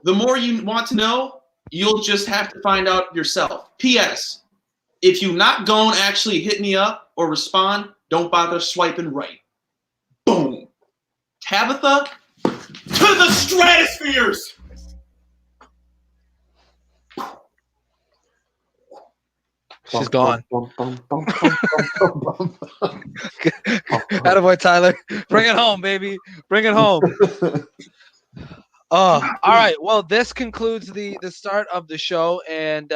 The more you want to know, you'll just have to find out yourself. P.S. If you not gonna actually hit me up or respond, don't bother swiping right. Boom. Tabitha to the stratospheres. She's gone. Attaboy, Tyler. Bring it home, baby. Bring it home. Oh, all right. Well, this concludes the start of the show, and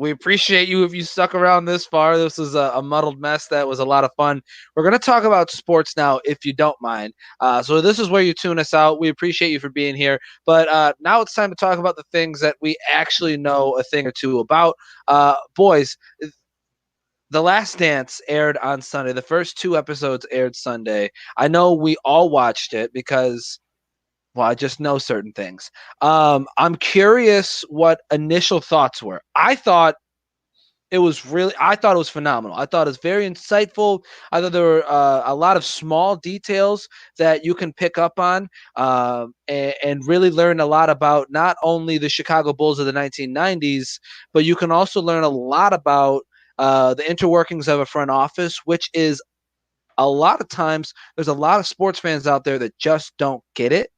we appreciate you if you stuck around this far. This was a muddled mess that was a lot of fun. We're going to talk about sports now, if you don't mind. So this is where you tune us out. We appreciate you for being here. But now it's time to talk about the things that we actually know a thing or two about. Boys, The Last Dance aired on Sunday. The first 2 episodes aired Sunday. I know we all watched it because, well, I just know certain things. I'm curious what initial thoughts were. I thought it was phenomenal. I thought it was very insightful. I thought there were a lot of small details that you can pick up on and really learn a lot about not only the Chicago Bulls of the 1990s, but you can also learn a lot about the interworkings of a front office, which is a lot of times there's a lot of sports fans out there that just don't get it.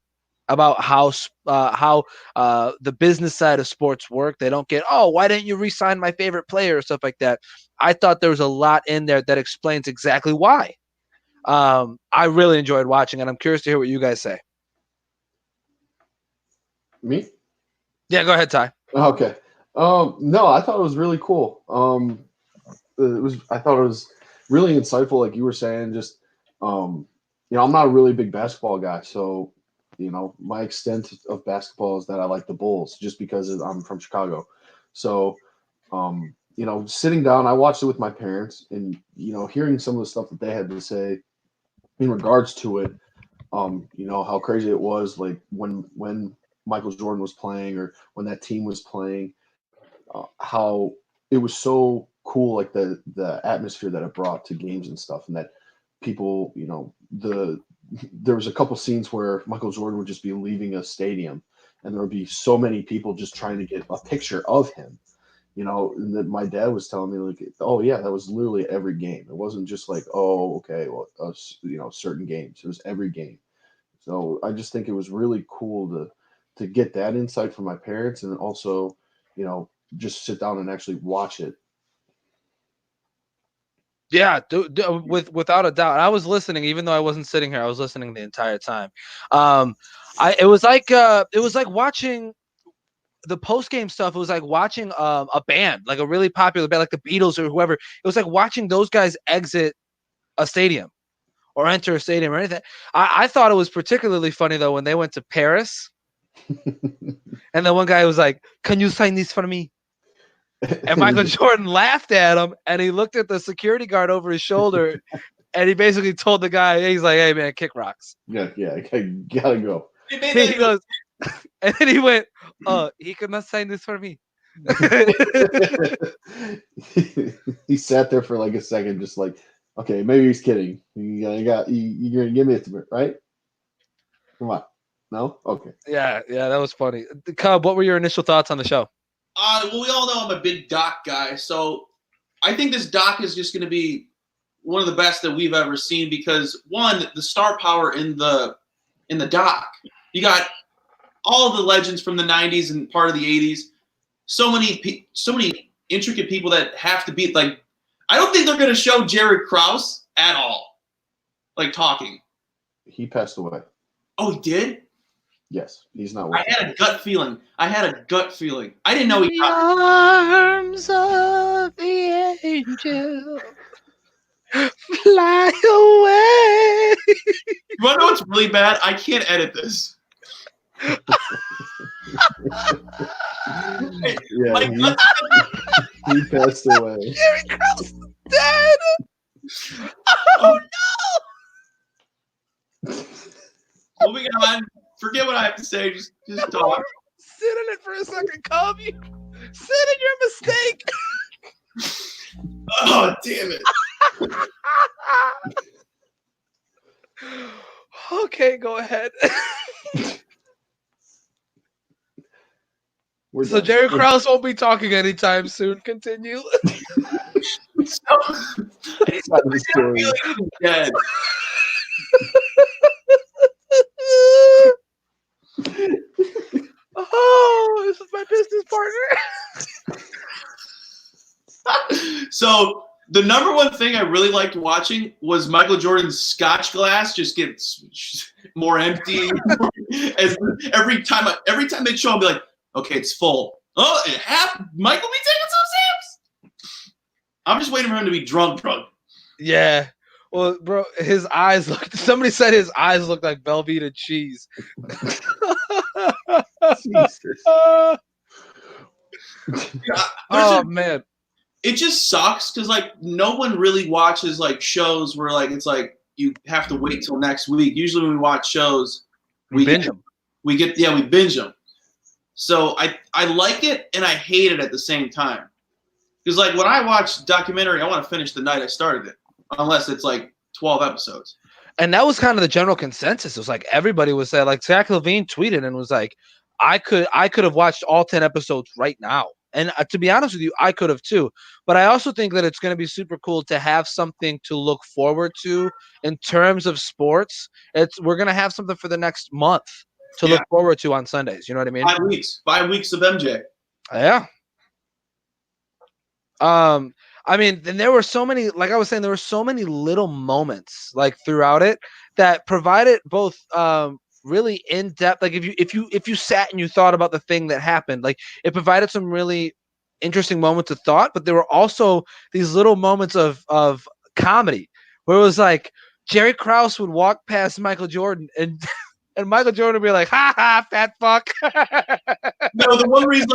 about how the business side of sports work. They don't get, oh, why didn't you re-sign my favorite player or stuff like that. I thought there was a lot in there that explains exactly why. I really enjoyed watching, and I'm curious to hear what you guys say. Me? Yeah, go ahead, Ty. Okay. No, I thought it was really cool. I thought it was really insightful, like you were saying. Just, I'm not a really big basketball guy, so my extent of basketball is that I like the Bulls, just because I'm from Chicago. So, sitting down, I watched it with my parents, and hearing some of the stuff that they had to say in regards to it. How crazy it was, like when Michael Jordan was playing, or when that team was playing, how it was so cool, like the atmosphere that it brought to games and stuff, and that people, there was a couple scenes where Michael Jordan would just be leaving a stadium, and there would be so many people just trying to get a picture of him. And that my dad was telling me, like, oh yeah, that was literally every game. It wasn't just like, oh, okay, well, certain games. It was every game. So I just think it was really cool to get that insight from my parents, and also, just sit down and actually watch it. Yeah, without a doubt. I was listening, even though I wasn't sitting here. I was listening the entire time. It was like watching the post game stuff. It was like watching a band, like a really popular band, like the Beatles or whoever. It was like watching those guys exit a stadium or enter a stadium or anything. I thought it was particularly funny though when they went to Paris, and then one guy was like, "Can you sign this for me?" And Michael Jordan laughed at him, and he looked at the security guard over his shoulder, and he basically told the guy, he's like, "Hey man, kick rocks." Yeah, I gotta go. He goes, and then he went, he could not sign this for me. He sat there for like a second, just like, okay, maybe he's kidding. You're gonna give me it, right? Come on, no, okay. Yeah, that was funny. Cub, what were your initial thoughts on the show? Well, we all know I'm a big doc guy, so I think this doc is just going to be one of the best that we've ever seen, because one, the star power in the doc. You got all the legends from the 90s and part of the 80s. So many intricate people that have to be like. I don't think they're going to show Jerry Krause at all, like talking. He passed away. Oh, he did? Yes, he's not. I had a gut feeling. I didn't know he. The arms of the angel fly away. You want to know what's really bad? I can't edit this. Yeah, he passed away. Jerry Krause is dead. Oh no! Moving on. Forget what I have to say. Just talk. Sit in it for a second, Cub. Sit in your mistake. Oh, damn it. Okay, go ahead. So Jerry Krause won't be talking anytime soon. Continue. Dead. Oh, this is my business partner. So the number one thing I really liked watching was Michael Jordan's scotch glass just gets more empty. As every time they show him, be like, okay, it's full. Oh, it half. Michael be taking some sips. I'm just waiting for him to be drunk. Yeah. Well, bro, his eyes looked. Somebody said his eyes looked like Velveeta cheese. Jesus. Oh man, it just sucks because like no one really watches like shows where like it's like you have to wait till next week. Usually when we watch shows, we binge them. We binge them. So I like it and I hate it at the same time. Because like when I watch documentary, I want to finish the night I started it, unless it's like 12 episodes. And that was kind of the general consensus. It was like everybody was saying, like Zach Levine tweeted and was like, I could have watched all 10 episodes right now. And to be honest with you, I could have too. But I also think that it's going to be super cool to have something to look forward to in terms of sports. We're going to have something for the next month. to look forward to on Sundays. You know what I mean? 5 weeks of MJ. Yeah. I mean, and there were so many, like I was saying, there were so many little moments like throughout it that provided both really in depth. Like if you sat and you thought about the thing that happened, like it provided some really interesting moments of thought, but there were also these little moments of comedy where it was like Jerry Krause would walk past Michael Jordan and and Michael Jordan would be like, "Ha ha, fat fuck." No, the one where he's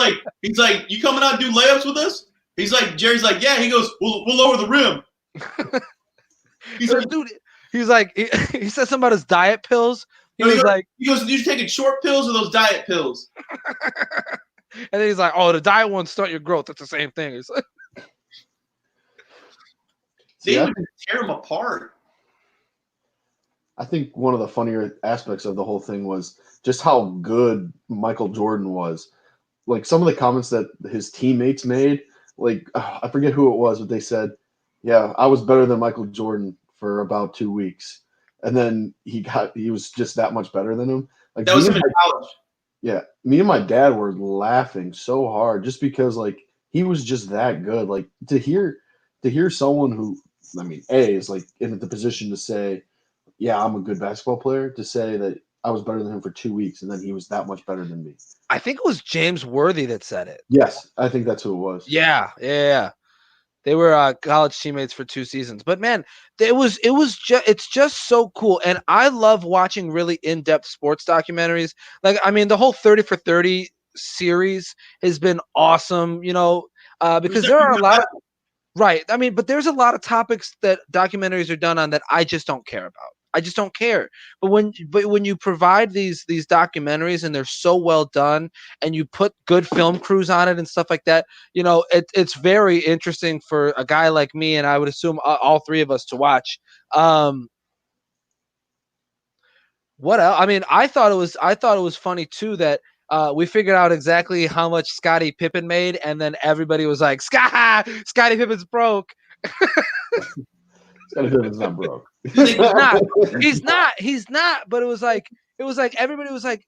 like, you coming out and do layups with us? He's like, Jerry's like, yeah. He goes, we'll lower the rim. He's like, dude. He's like, he said something about his diet pills. He was like, you taking short pills or those diet pills? And then he's like, oh, the diet ones stunt your growth. That's the same thing. It's like, they would tear him apart. I think one of the funnier aspects of the whole thing was just how good Michael Jordan was. Like some of the comments that his teammates made, like I forget who it was, but they said, yeah, I was better than Michael Jordan for about 2 weeks. And then he was just that much better than him. Like that was him in college. Yeah. Me and my dad were laughing so hard just because like he was just that good. Like to hear someone who, I mean, is like in the position to say, yeah, I'm a good basketball player, to say that I was better than him for 2 weeks and then he was that much better than me. I think it was James Worthy that said it. Yes, I think that's who it was. Yeah. They were college teammates for 2 seasons. But man, it's just so cool. And I love watching really in-depth sports documentaries. Like, I mean, the whole 30 for 30 series has been awesome, you know, because there are a lot of right. I mean, but there's a lot of topics that documentaries are done on that I just don't care about. I just don't care. But when you provide these documentaries and they're so well done and you put good film crews on it and stuff like that, you know, it's very interesting for a guy like me, and I would assume all three of us to watch. What else? I mean, I thought it was funny too that we figured out exactly how much Scottie Pippen made, and then everybody was like, Scottie Pippen's broke. Scottie Pippen's not broke. He's not. But it was like everybody was like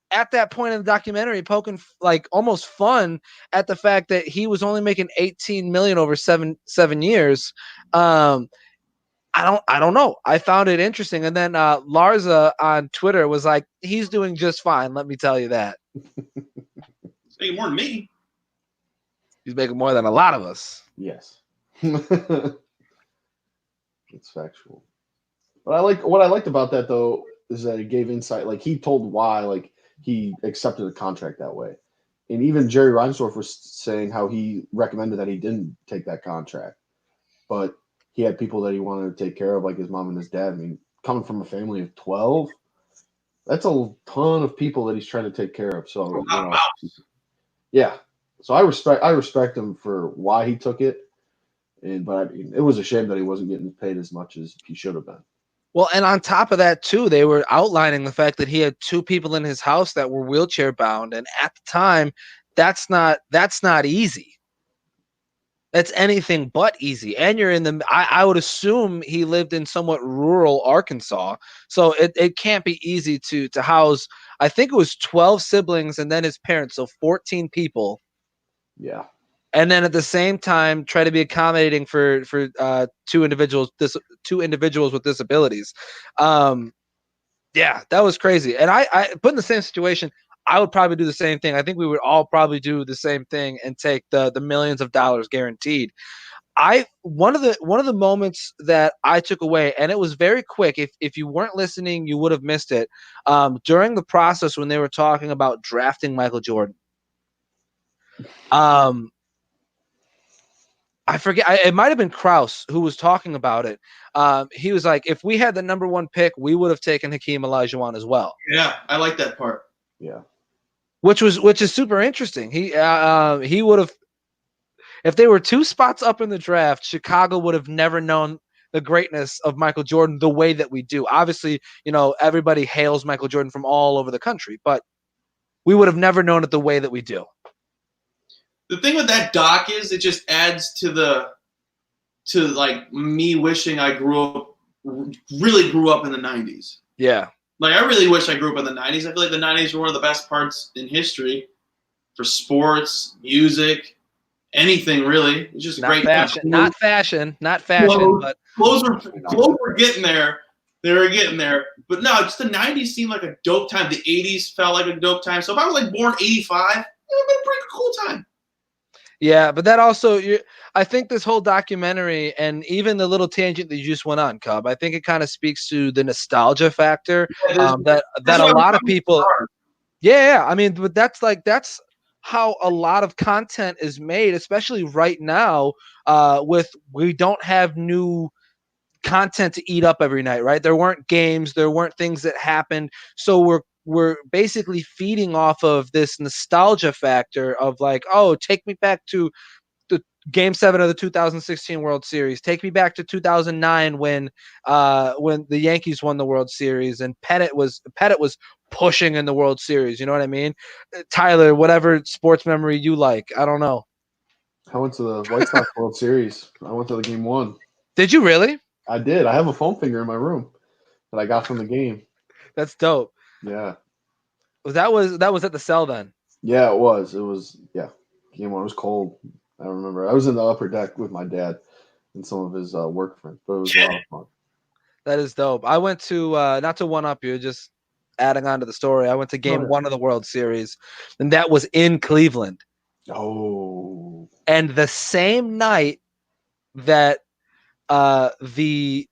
at that point in the documentary poking like almost fun at the fact that he was only making 18 million over seven years. I don't know. I found it interesting. And then Larza on Twitter was like, he's doing just fine. Let me tell you that. He's making more than me. He's making more than a lot of us. Yes. It's factual. But what I liked about that though is that it gave insight. Like he told why like he accepted a contract that way. And even Jerry Reinsdorf was saying how he recommended that he didn't take that contract. But he had people that he wanted to take care of, like his mom and his dad. I mean, coming from a family of 12, that's a ton of people that he's trying to take care of. So, you know, yeah. So I respect him for why he took it. But I mean, it was a shame that he wasn't getting paid as much as he should have been. Well, and on top of that, too, they were outlining the fact that he had 2 people in his house that were wheelchair bound. And at the time, that's not easy. That's anything but easy. And you're in I would assume he lived in somewhat rural Arkansas. So it can't be easy to house, I think it was 12 siblings and then his parents. So 14 people. Yeah. And then at the same time, try to be accommodating for 2 individuals with disabilities. Yeah, that was crazy. And I put in the same situation, I would probably do the same thing. I think we would all probably do the same thing and take the millions of dollars guaranteed. One of the moments that I took away, and it was very quick. If you weren't listening, you would have missed it. During the process when they were talking about drafting Michael Jordan. I forget. It might have been Krause who was talking about it. He was like, if we had the number 1 pick, we would have taken Hakeem Olajuwon as well. Yeah, I like that part. Yeah. Which is super interesting. He would have, if they were 2 spots up in the draft, Chicago would have never known the greatness of Michael Jordan the way that we do. Obviously, you know, everybody hails Michael Jordan from all over the country, but we would have never known it the way that we do. The thing with that doc is it just adds to like me wishing I really grew up in the 90s. Yeah. Like, I really wish I grew up in the 90s. I feel like the 90s were one of the best parts in history for sports, music, anything really. It's just a Not great fashion, time. not fashion, but Clothes were getting there. They were getting there. But no, just the 90s seemed like a dope time. The 80s felt like a dope time. So if I was like born 85, it would have been a pretty cool time. yeah, but that also, I think this whole documentary and even the little tangent that you just went on, Cub, I think it kind of speaks to the nostalgia factor that a lot of people. Yeah, I mean, but that's how a lot of content is made, especially right now. We don't have new content to eat up every night, right? There weren't games, there weren't things that happened, so we're basically feeding off of this nostalgia factor of like, oh, take me back to the Game 7 of the 2016 World Series. Take me back to 2009 when the Yankees won the World Series and Pettit was pushing in the World Series. You know what I mean? Tyler, whatever sports memory you like, I don't know. I went to the White Sox World Series. I went to the game 1. Did you really? I did. I have a foam finger in my room that I got from the game. That's dope. Yeah. That was at the Cell then. Yeah, it was. It was, yeah. Game 1 was cold. I remember. I was in the upper deck with my dad and some of his work friends, but it was a lot of fun. That is dope. I went to, not to one up you, just adding on to the story. I went to game 1 of the World Series, and that was in Cleveland. Oh. And the same night that the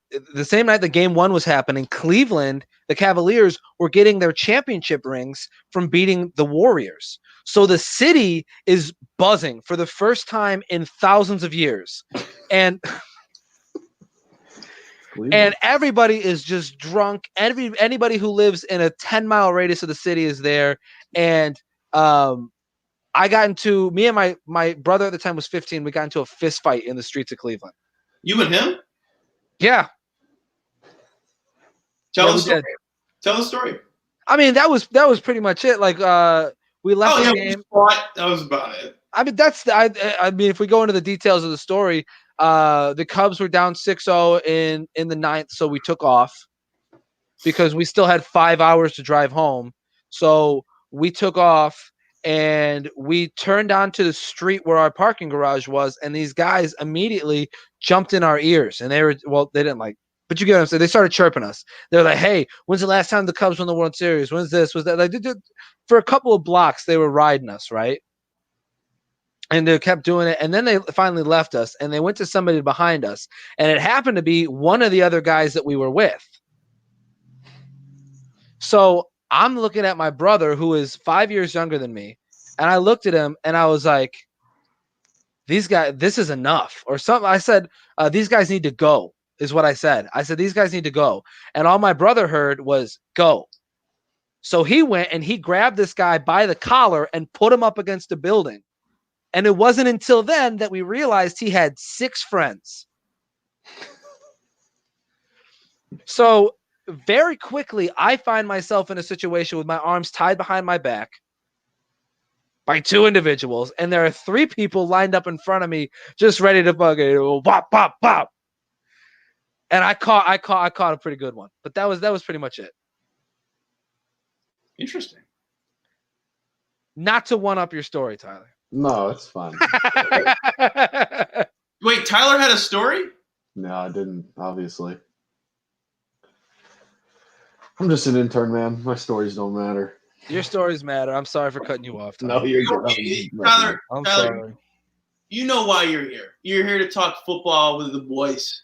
same night that game 1 was happening, Cleveland, the Cavaliers were getting their championship rings from beating the Warriors. So the city is buzzing for the first time in thousands of years. And everybody is just drunk. Anybody who lives in a 10-mile radius of the city is there. And I got into, me and my brother at the time was 15. We got into a fist fight in the streets of Cleveland. You and him? Yeah. Tell the story. I mean, that was pretty much it. Like, we left the game. That was about it. I mean, I mean, if we go into the details of the story, the Cubs were down 6-0 in the 9th, so we took off because we still had 5 hours to drive home. So we took off and we turned onto the street where our parking garage was, and these guys immediately jumped in our ears, and they didn't like, but you get what I'm saying. They started chirping us. They're like, "Hey, when's the last time the Cubs won the World Series? When's this? Was that?" Like, for a couple of blocks, they were riding us, right? And they kept doing it, and then they finally left us, and they went to somebody behind us, and it happened to be one of the other guys that we were with. So I'm looking at my brother, who is 5 years younger than me, and I looked at him, and I was like, "These guys, this is enough," or something. I said, "These guys need to go," is what I said. I said, "These guys need to go," and all my brother heard was "go." So he went and he grabbed this guy by the collar and put him up against a building. And it wasn't until then that we realized he had 6 friends. So very quickly, I find myself in a situation with my arms tied behind my back by 2 individuals, and there are 3 people lined up in front of me, just ready to bug it. Bop, bop, bop. And I caught a pretty good one, but that was pretty much it. Interesting. Not to one up your story, Tyler. No, it's fine. Wait, Tyler had a story? No, I didn't, obviously. I'm just an intern, man. My stories don't matter. Your stories matter. I'm sorry for cutting you off, Tyler. No, you're good. Tyler, I'm Tyler, sorry. you know why you're here. You're here to talk football with the boys.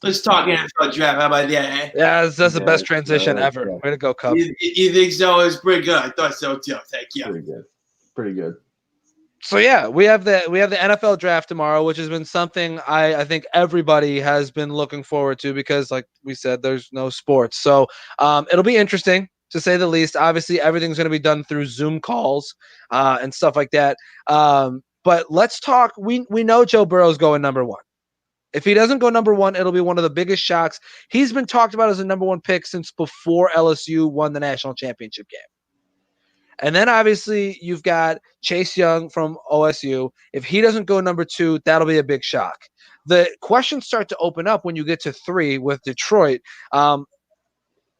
Let's talk NFL draft. How about that? Eh? Yeah, that's the best transition ever. Yeah. Way to go, Cub. You think so? It's pretty good. I thought so too. Thank you. Pretty good. So yeah, we have the NFL draft tomorrow, which has been something I think everybody has been looking forward to because, like we said, there's no sports. So it'll be interesting to say the least. Obviously, everything's going to be done through Zoom calls and stuff like that. But let's talk. We know Joe Burrow's going number 1. If he doesn't go number 1, it'll be one of the biggest shocks. He's been talked about as a number 1 pick since before LSU won the national championship game. And then obviously you've got Chase Young from OSU. If he doesn't go number 2, that'll be a big shock. The questions start to open up when you get to 3 with Detroit.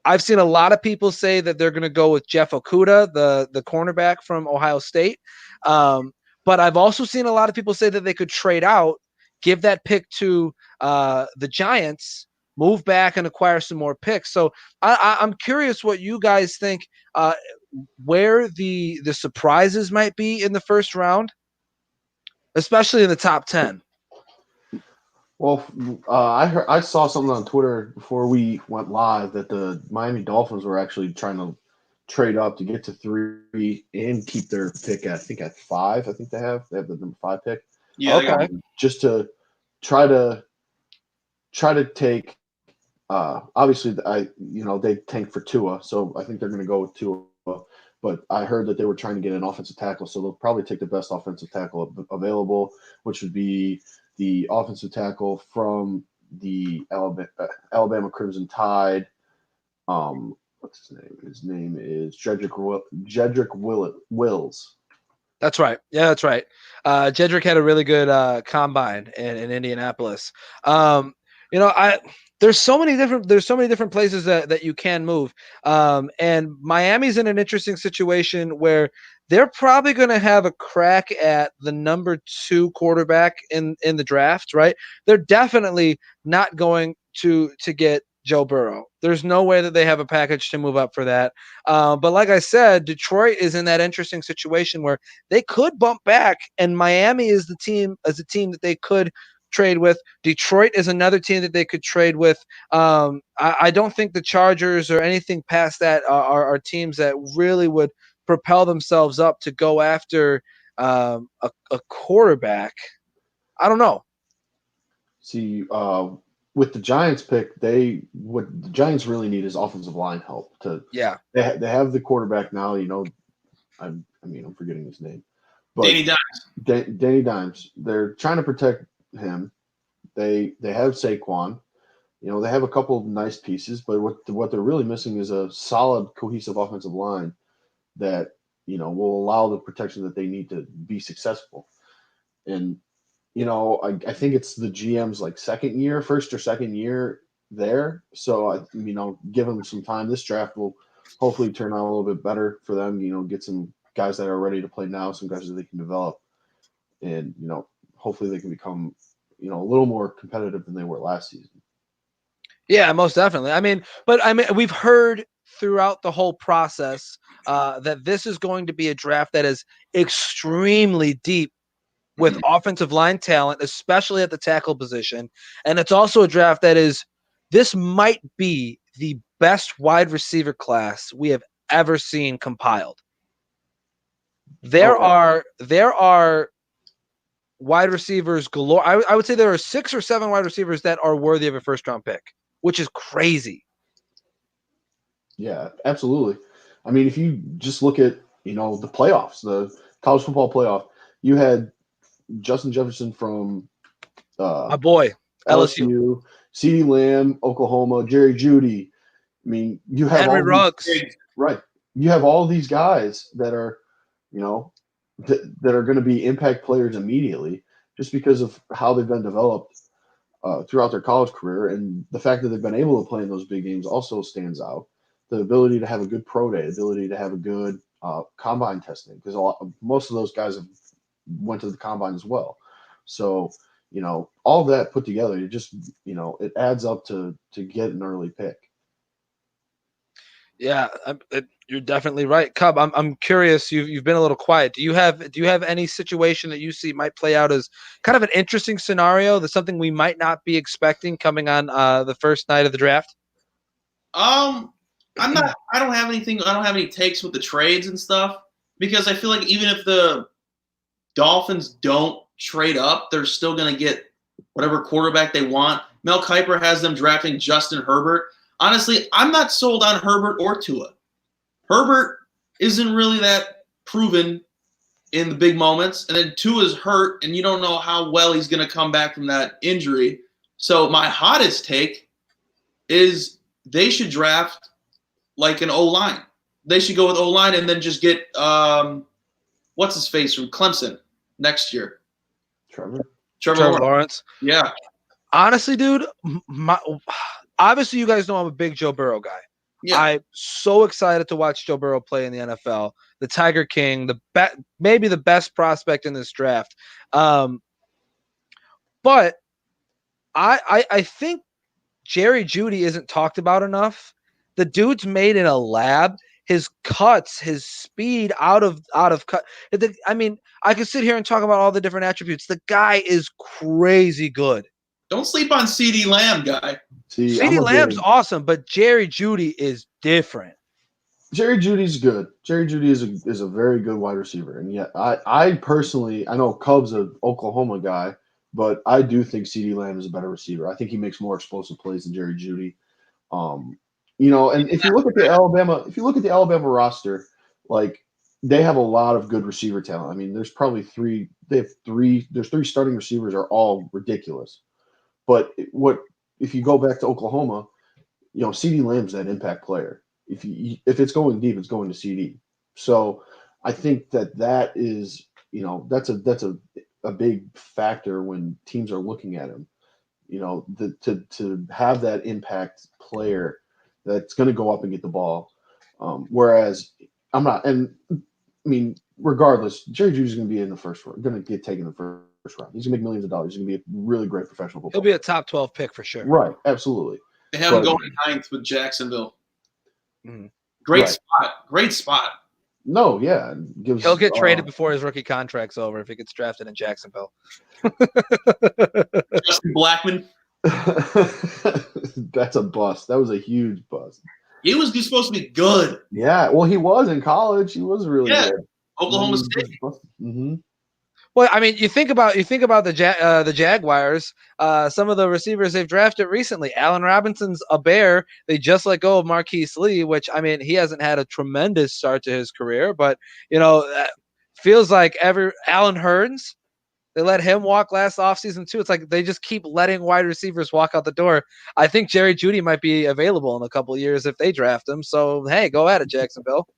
I've seen a lot of people say that they're going to go with Jeff Okuda, the cornerback from Ohio State. But I've also seen a lot of people say that they could trade out, give that pick to the Giants, move back and acquire some more picks. So I'm curious what you guys think, where the surprises might be in the first round, especially in the top 10. Well, I saw something on Twitter before we went live that the Miami Dolphins were actually trying to trade up to get to 3 and keep their pick at, I think, at 5. I think they have the number 5 pick. Yeah. Okay. Just to try to take. Obviously, they tanked for Tua, so I think they're going to go with Tua. But I heard that they were trying to get an offensive tackle, so they'll probably take the best offensive tackle available, which would be the offensive tackle from the Alabama Crimson Tide. What's his name? His name is Jedrick Wills. That's right. Yeah, that's right. Jedrick had a really good combine in Indianapolis. There's so many different places that you can move. And Miami's in an interesting situation where they're probably going to have a crack at the number 2 quarterback in the draft, right? They're definitely not going to get Joe Burrow. There's no way that they have a package to move up for that. But like I said, Detroit is in that interesting situation where they could bump back, and Miami is a team that they could trade with. Detroit is another team that they could trade with. I don't think the Chargers or anything past that are teams that really would propel themselves up to go after a quarterback. I don't know. See, with the Giants pick, what the Giants really need is offensive line help. They have the quarterback now. I'm forgetting his name, but Danny Dimes. Danny Dimes. They're trying to protect him. They have Saquon. They have a couple of nice pieces, but what they're really missing is a solid, cohesive offensive line that will allow the protection that they need to be successful. And I think it's the GM's first or second year there. So give them some time. This draft will hopefully turn out a little bit better for them. Get some guys that are ready to play now, some guys that they can develop, and hopefully they can become a little more competitive than they were last season. Yeah, most definitely. We've heard throughout the whole process that this is going to be a draft that is extremely deep with offensive line talent, especially at the tackle position. And it's also a draft this might be the best wide receiver class we have ever seen compiled. There are wide receivers galore. I would say there are 6 or 7 wide receivers that are worthy of a first round pick, which is crazy. Yeah, absolutely. If you just look at, the playoffs, the college football playoff, you had Justin Jefferson from my boy, LSU, CeeDee Lamb, Oklahoma, Jerry Jeudy. You have Henry Ruggs. Right. You have all these guys that are, that are going to be impact players immediately just because of how they've been developed throughout their college career. And the fact that they've been able to play in those big games also stands out. The ability to have a good pro day, ability to have a good combine testing, because most of those guys went to the combine as well. So, all that put together, it just, it adds up to get an early pick. Yeah, you're definitely right, Cub. I'm curious. You've been a little quiet. Do you have any situation that you see might play out as kind of an interesting scenario? That's something we might not be expecting coming on the first night of the draft. I don't have anything. I don't have any takes with the trades and stuff because I feel like even if the Dolphins don't trade up, they're still going to get whatever quarterback they want. Mel Kiper has them drafting Justin Herbert. Honestly, I'm not sold on Herbert or Tua. Herbert isn't really that proven in the big moments, and then Tua's hurt, and you don't know how well he's going to come back from that injury. So my hottest take is they should draft like an O-line. They should go with O-line and then just get what's his face from Clemson next year. Trevor Lawrence. Yeah. Honestly, dude, obviously you guys know I'm a big Joe Burrow guy. Yeah. I'm so excited to watch Joe Burrow play in the NFL. The Tiger King, maybe the best prospect in this draft. But I think Jerry Jeudy isn't talked about enough. The dude's made in a lab. His cuts, his speed out of cut. I mean, I could sit here and talk about all the different attributes. The guy is crazy good. Don't sleep on CeeDee Lamb, guy. See, CeeDee Lamb's awesome, but Jerry Jeudy is different. Jerry Judy's good. Jerry Jeudy is a very good wide receiver, and yet I personally, I know Cubs an Oklahoma guy, but I do think CeeDee Lamb is a better receiver. I think he makes more explosive plays than Jerry Jeudy. And if you look at the Alabama roster, like they have a lot of good receiver talent. I mean, there's probably three starting receivers are all ridiculous. But if you go back to Oklahoma, CeeDee Lamb's that impact player. If it's going deep, it's going to CD. So I think that is, that's a big factor when teams are looking at him. To have that impact player that's going to go up and get the ball. Whereas I'm not, and I mean, regardless, Jerry Jeudy's going to be in the first round, going to get taken in the first round. He's going to make millions of dollars. He's going to be a really great professional football player. He'll be a top 12 pick for sure. Right, absolutely. They have him going ninth with Jacksonville. Mm-hmm. Great spot. No, yeah. He'll get traded before his rookie contract's over if he gets drafted in Jacksonville. Justin Blackman. That's a bust. That was a huge bust. He was just supposed to be good. Yeah, well, he was in college. He was really good. Oklahoma State. Mm-hmm. Well, I mean, you think about the Jaguars. Some of the receivers they've drafted recently. Allen Robinson's a Bear. They just let go of Marquise Lee, which, I mean, he hasn't had a tremendous start to his career, but feels like Allen Hurns. They let him walk last offseason too. It's like they just keep letting wide receivers walk out the door. I think Jerry Jeudy might be available in a couple of years if they draft him. So hey, go at it, Jacksonville.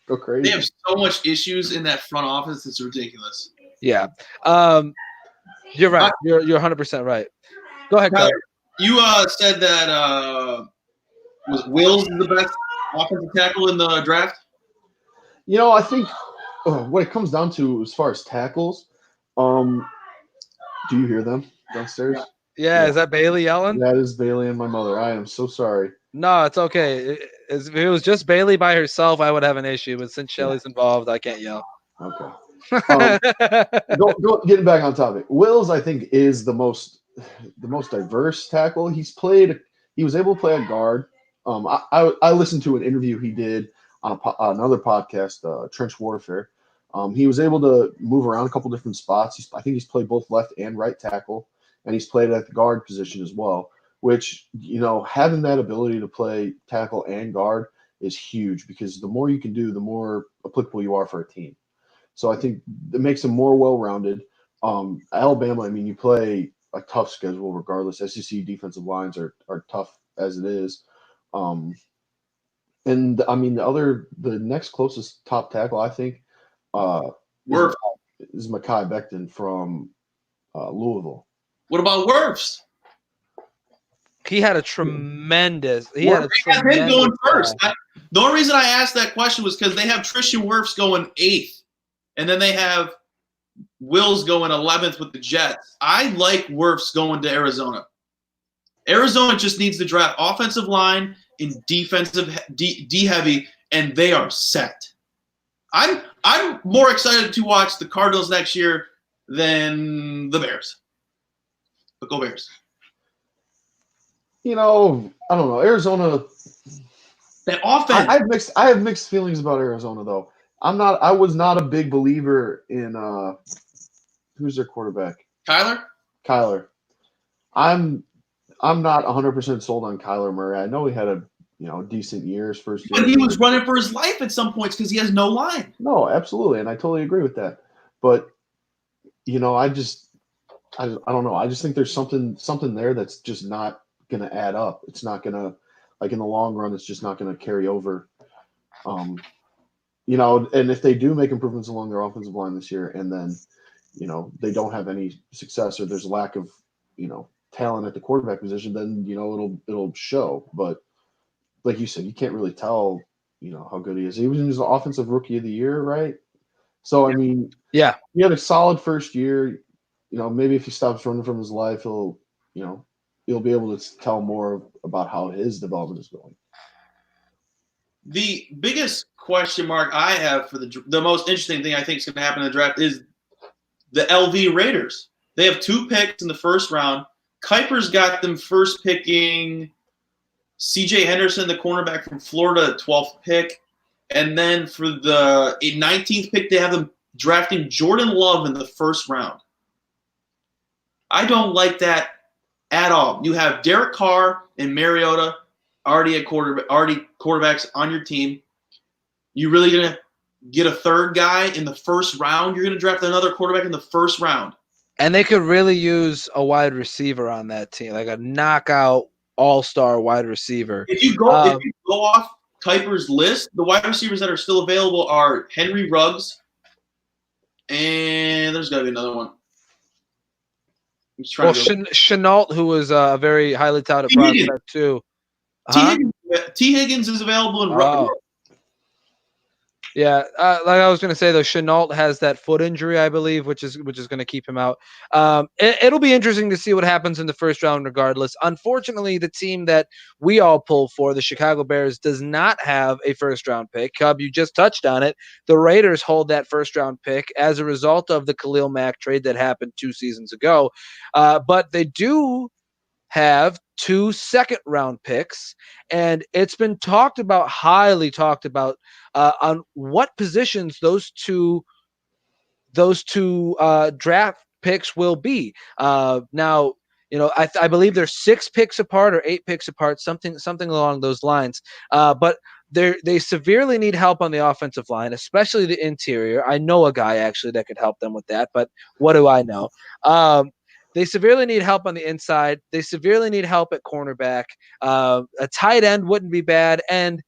Go crazy. They have so much issues in that front office. It's ridiculous. Yeah. You're right. You're 100% right. Go ahead, Tyler. You said that was Wills the best offensive tackle in the draft? I think what it comes down to as far as tackles, do you hear them downstairs? Yeah, is that Bailey yelling? That is Bailey and my mother. I am so sorry. No, it's okay. If it was just Bailey by herself, I would have an issue. But since Shelly's involved, I can't yell. Okay. Getting back on topic, Wills, I think, is the most diverse tackle. He was able to play a guard. I listened to an interview he did on another podcast, Trench Warfare. He was able to move around a couple different spots. I think he's played both left and right tackle, and he's played at the guard position as well, which, having that ability to play tackle and guard is huge because the more you can do, the more applicable you are for a team. So I think it makes him more well-rounded. Alabama, I mean, you play a tough schedule regardless. SEC defensive lines are tough as it is. And I mean, the next closest top tackle, I think, is Mekhi Becton from Louisville. What about Wirfs? He had a tremendous. They have him going first. The only reason I asked that question was because they have Trisha Wirfs going 8th, and then they have Wills going 11th with the Jets. I like Wirfs going to Arizona. Arizona just needs to draft offensive line in defensive D heavy, and they are set. I'm more excited to watch the Cardinals next year than the Bears. But go Bears. I don't know. Arizona. That offense. I have mixed feelings about Arizona though. I was not a big believer in who's their quarterback? Kyler. I'm not 100% sold on Kyler Murray. I know he had a decent year's first year. But he was running for his life at some points because he has no line. No, absolutely, and I totally agree with that. But I don't know. I just think there's something there that's just not going to add up. It's not going to, like, in the long run, it's just not going to carry over. And if they do make improvements along their offensive line this year, and then they don't have any success, or there's a lack of talent at the quarterback position, then it'll show. But like you said, you can't really tell, how good he is. He was in his offensive rookie of the year, right? So I mean, Yeah. he had a solid first year. Maybe if he stops running from his life, he'll be able to tell more about how his development is going. The biggest question mark I have for the most interesting thing I think is going to happen in the draft is the LV Raiders. They have 2 picks in the first round. Kuiper's got them first picking C.J. Henderson, the cornerback from Florida, 12th pick. And then for the 19th pick, they have them drafting Jordan Love in the first round. I don't like that at all. You have Derek Carr and Mariota already quarterbacks on your team. You really going to get a third guy in the first round? You're going to draft another quarterback in the first round. And they could really use a wide receiver on that team, like a knockout all-star wide receiver. If you go off Kuiper's list, the wide receivers that are still available are Henry Ruggs, and there's got to be another one. Chenault, who was a very highly touted prospect too. T. Higgins is available in Ruggs. Yeah, like I was going to say, though, Chenault has that foot injury, I believe, which is going to keep him out. It'll be interesting to see what happens in the first round regardless. Unfortunately, the team that we all pull for, the Chicago Bears, does not have a first-round pick. Cub, you just touched on it. The Raiders hold that first-round pick as a result of the Khalil Mack trade that happened 2 seasons ago. But they do have 2 second-round picks, and it's been highly talked about, on what positions those two draft picks will be. Now, I believe they're 6 picks apart or 8 picks apart, something along those lines. But they severely need help on the offensive line, especially the interior. I know a guy actually that could help them with that, but what do I know? They severely need help on the inside. They severely need help at cornerback. A tight end wouldn't be bad, and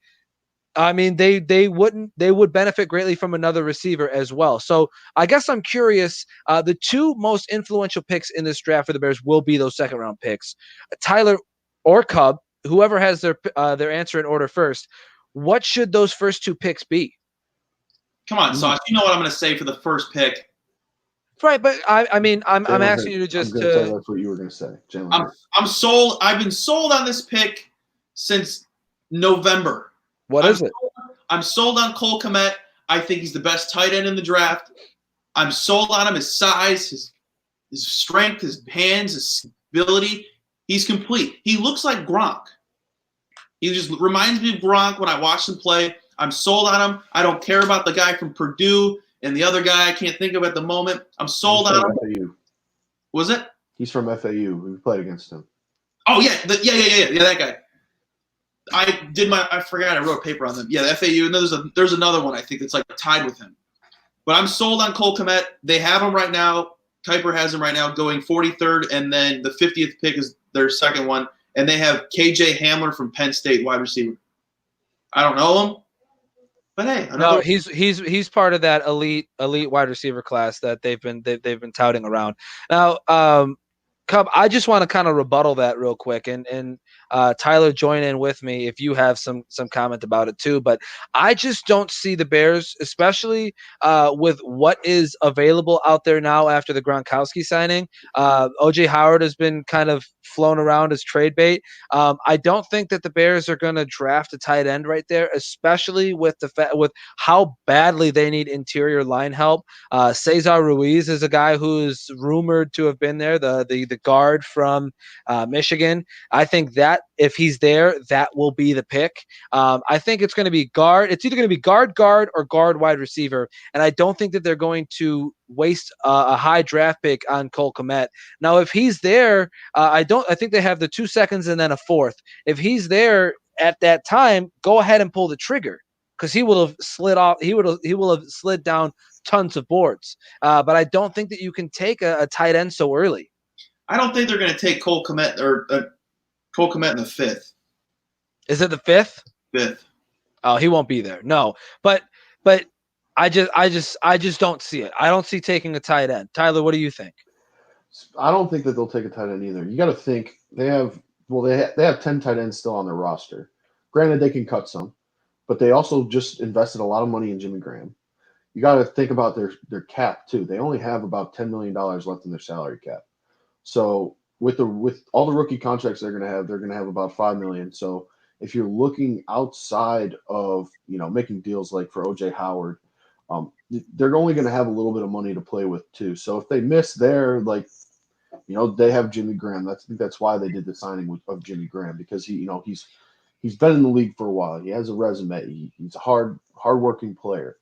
I mean they would benefit greatly from another receiver as well. So I guess I'm curious. The 2 most influential picks in this draft for the Bears will be those second round picks. Tyler or Cub, whoever has their answer in order first. What should those first 2 picks be? Come on, Sauce. You know what I'm going to say for the first pick. Right, but I mean, I'm asking you to just. That's what you were going to say. I'm sold. I've been sold on this pick since November. What is it? I'm sold on Cole Kmet. I think he's the best tight end in the draft. I'm sold on him. His size, his strength, his hands, his ability. He's complete. He looks like Gronk. He just reminds me of Gronk when I watch him play. I'm sold on him. I don't care about the guy from Purdue and the other guy I can't think of at the moment. I'm sold on him. FAU. Was it? He's from FAU. We played against him. Oh, yeah. Yeah, that guy. I forgot I wrote a paper on them. Yeah, the FAU. And there's another one I think that's like tied with him. But I'm sold on Cole Kmet. They have him right now. Kuiper has him right now going 43rd, and then the 50th pick is their second one. And they have KJ Hamler from Penn State, wide receiver. I don't know him, but hey, no, he's part of that elite wide receiver class that they've been touting around. Now, Cub, I just want to kind of rebuttal that real quick, and Tyler, join in with me if you have some comment about it too. But I just don't see the Bears, especially with what is available out there now after the Gronkowski signing. OJ Howard has been kind of flown around as trade bait. I don't think that the Bears are going to draft a tight end right there, especially with with how badly they need interior line help. Cesar Ruiz is a guy who's rumored to have been there, the guard from Michigan. I think that if he's there, that will be the pick. I think it's going to be guard. It's either going to be guard, or guard wide receiver. And I don't think that they're going to waste a high draft pick on Cole Kmet. Now, if he's there, I think they have the 2 seconds and then a 4th. If he's there at that time, go ahead and pull the trigger because he will have slid off. He will have slid down tons of boards. But I don't think that you can take a tight end so early. I don't think they're going to take Cole Kmet in the 5th. Is it the 5th? 5th. Oh, he won't be there. No, but I just don't see it. I don't see taking a tight end. Tyler, what do you think? I don't think that they'll take a tight end either. You got to think they have 10 tight ends still on their roster. granted, they can cut some, but they also just invested a lot of money in Jimmy Graham. You got to think about their cap too. They only have about $10 million left in their salary cap. So with all the rookie contracts they're going to have about $5 million. So if you're looking outside of making deals like for OJ Howard, they're only going to have a little bit of money to play with too. So if they miss there, they have Jimmy Graham. I think that's why they did the signing of Jimmy Graham, because he's been in the league for a while. He has a resume. He's a hardworking player.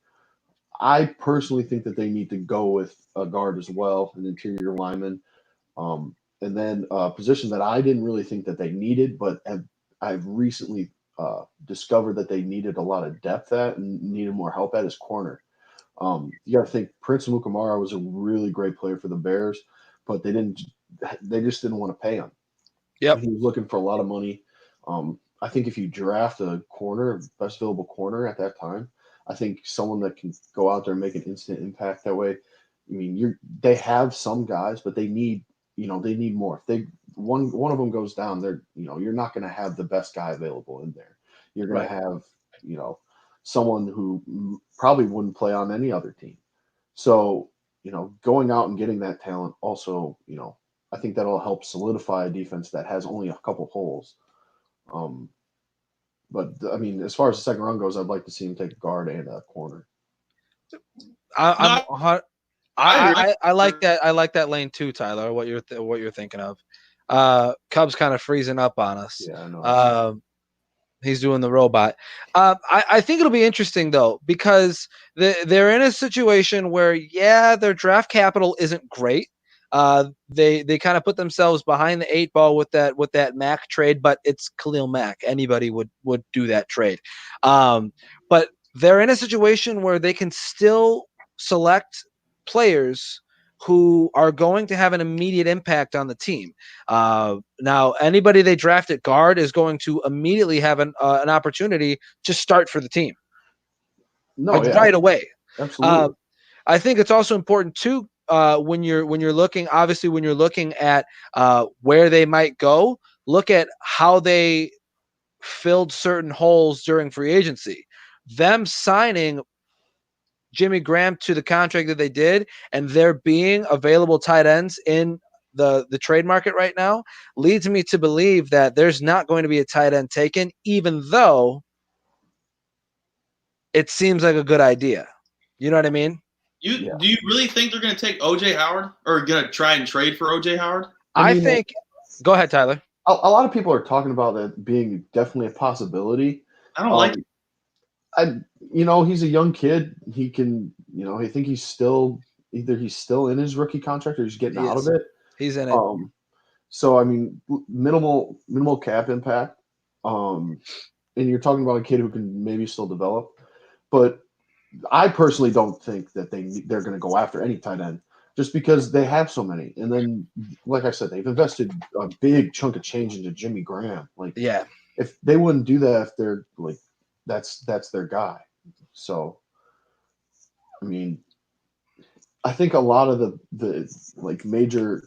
I personally think that they need to go with a guard as well, an interior lineman, and then a position that I didn't really think that they needed, but I've recently discovered that they needed a lot of depth at and needed more help at is corner. You got to think Prince Amukamara was a really great player for the Bears, but they just didn't want to pay him. Yep. He was looking for a lot of money. I think if you draft a corner, best available corner at that time, I think someone that can go out there and make an instant impact that way. I mean, they have some guys, but they need more. If one of them goes down, you're not going to have the best guy available in there. You're going to have, someone who probably wouldn't play on any other team. So, going out and getting that talent also, I think that'll help solidify a defense that has only a couple holes. But I mean, as far as the second round goes, I'd like to see him take a guard and a corner. I like that. I like that lane too, Tyler. What you're thinking of. Cubs kind of freezing up on us. Yeah, I know. He's doing the robot. I think it'll be interesting though, because they're in a situation where their draft capital isn't great. They kind of put themselves behind the 8 ball with that Mack trade, but it's Khalil Mack. Anybody would do that trade. But they're in a situation where they can still select players who are going to have an immediate impact on the team. Now, anybody they draft at guard is going to immediately have an opportunity to start for the team. Right away. Absolutely. I think it's also important too, when you're looking at where they might go, look at how they filled certain holes during free agency. Them signing Jimmy Graham to the contract that they did, and there being available tight ends in the trade market right now, leads me to believe that there's not going to be a tight end taken, even though it seems like a good idea. You know what I mean? Do you really think they're going to take OJ Howard, or going to try and trade for OJ Howard? I think. Go ahead, Tyler. A lot of people are talking about that being definitely a possibility. I don't like it. He's a young kid. He can, I think he's still in his rookie contract or he's getting out of it. He's in it. So I mean, minimal cap impact. And you're talking about a kid who can maybe still develop, but I personally don't think that they're going to go after any tight end just because they have so many. And then, like I said, they've invested a big chunk of change into Jimmy Graham. If they wouldn't do that, if they're like, that's their guy. So, I mean, I think a lot of the major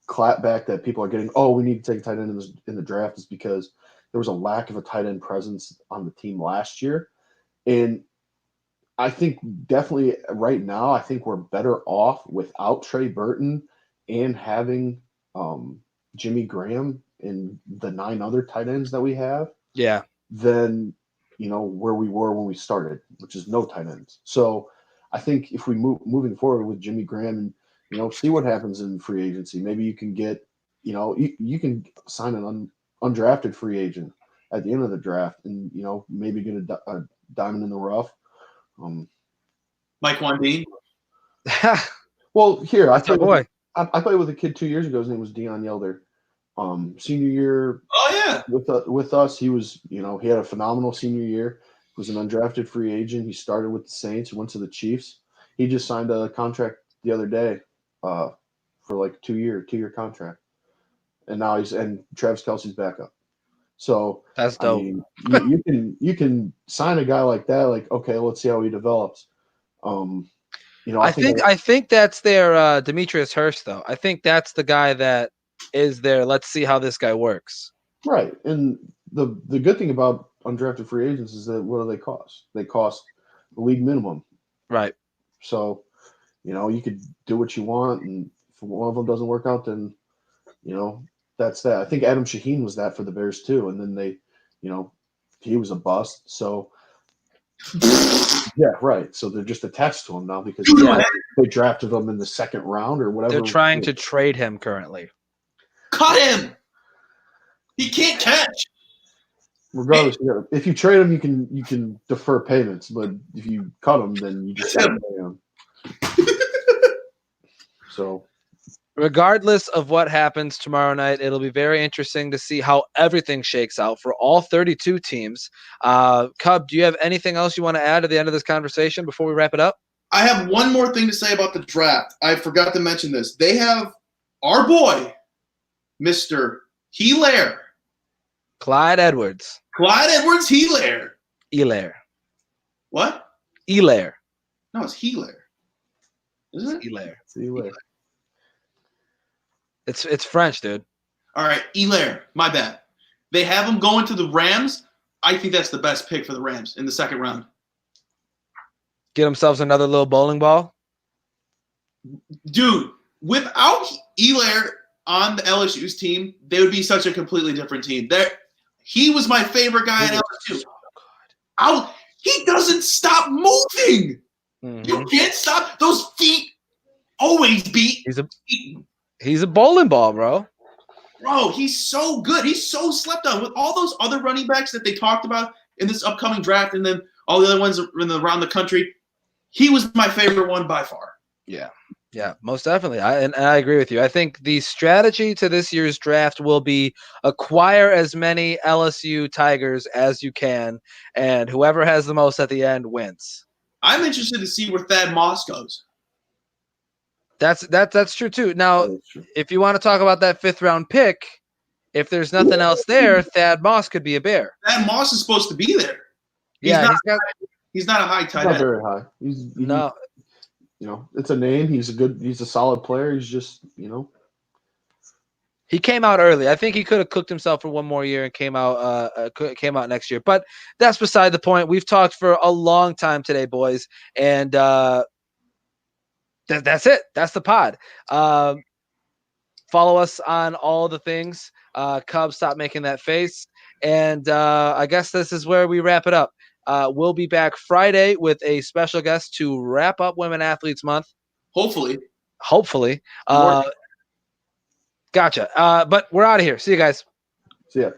clapback that people are getting, we need to take a tight end in the draft, is because there was a lack of a tight end presence on the team last year. And I think definitely right now, I think we're better off without Trey Burton and having Jimmy Graham and the 9 other tight ends that we have. Yeah. Than where we were when we started, which is no tight ends. So I think if we moving forward with Jimmy Graham and see what happens in free agency, maybe you can get you can sign an undrafted free agent at the end of the draft and maybe get a diamond in the rough. Mike Wandine. Well, here I played with a kid 2 years ago. His name was Deion Yelder. Senior year. Oh yeah. With us, he was he had a phenomenal senior year. He was an undrafted free agent. He started with the Saints, went to the Chiefs. He just signed a contract the other day, for like 2 year contract, and now and Travis Kelce's backup. So that's dope. I mean, you can sign a guy like that. Like, okay, let's see how he develops. I think that's their Demetrius Hurst, though. I think that's the guy that is there. Let's see how this guy works. Right, and the good thing about undrafted free agents is that what do they cost? They cost the league minimum. Right. So, you could do what you want, and if one of them doesn't work out, then, that's that. I think Adam Shaheen was that for the Bears too, and then they, he was a bust. So, yeah, right. So they're just attached to him now because they drafted him in the second round or whatever. They're trying to trade him currently. Cut him. He can't catch. Regardless, if you trade him, you can defer payments, but if you cut him, then you just gotta pay him. So, regardless of what happens tomorrow night, it'll be very interesting to see how everything shakes out for all 32 teams. Cub, do you have anything else you want to add to the end of this conversation before we wrap it up? I have one more thing to say about the draft. I forgot to mention this. They have our boy, Mr. Hilaire. Clyde Edwards. Clyde Edwards Hilaire. Hilaire. What? Hilaire. No, it's Hilaire. Isn't it? Hilaire. see you later. It's French, dude. All right, Hilaire. My bad. They have him going to the Rams. I think that's the best pick for the Rams in the second round. Get themselves another little bowling ball. Dude, without Hilaire on the LSU's team, they would be such a completely different team. He was my favorite guy in LSU. He doesn't stop moving. Mm-hmm. You can't stop. Those feet always beat. He's a bowling ball, bro. Bro, he's so good. He's so slept on. With all those other running backs that they talked about in this upcoming draft and then all the other ones around the country, he was my favorite one by far. Yeah, most definitely. I agree with you. I think the strategy to this year's draft will be acquire as many LSU Tigers as you can, and whoever has the most at the end wins. I'm interested to see where Thad Moss goes. That's true too. Now, if you want to talk about that 5th round pick, if there's nothing else there, Thad Moss could be a Bear. Thad Moss is supposed to be there. He's not a high tight Not end. very high. No. It's a name. He's a solid player. He's just, He came out early. I think he could have cooked himself for one more year and came out next year. But that's beside the point. We've talked for a long time today, boys, and that's it. That's the pod. Follow us on all the things. Cubs, stop making that face. And I guess this is where we wrap it up. We'll be back Friday with a special guest to wrap up Women Athletes Month. Hopefully. Gotcha. But we're out of here. See you guys. See ya.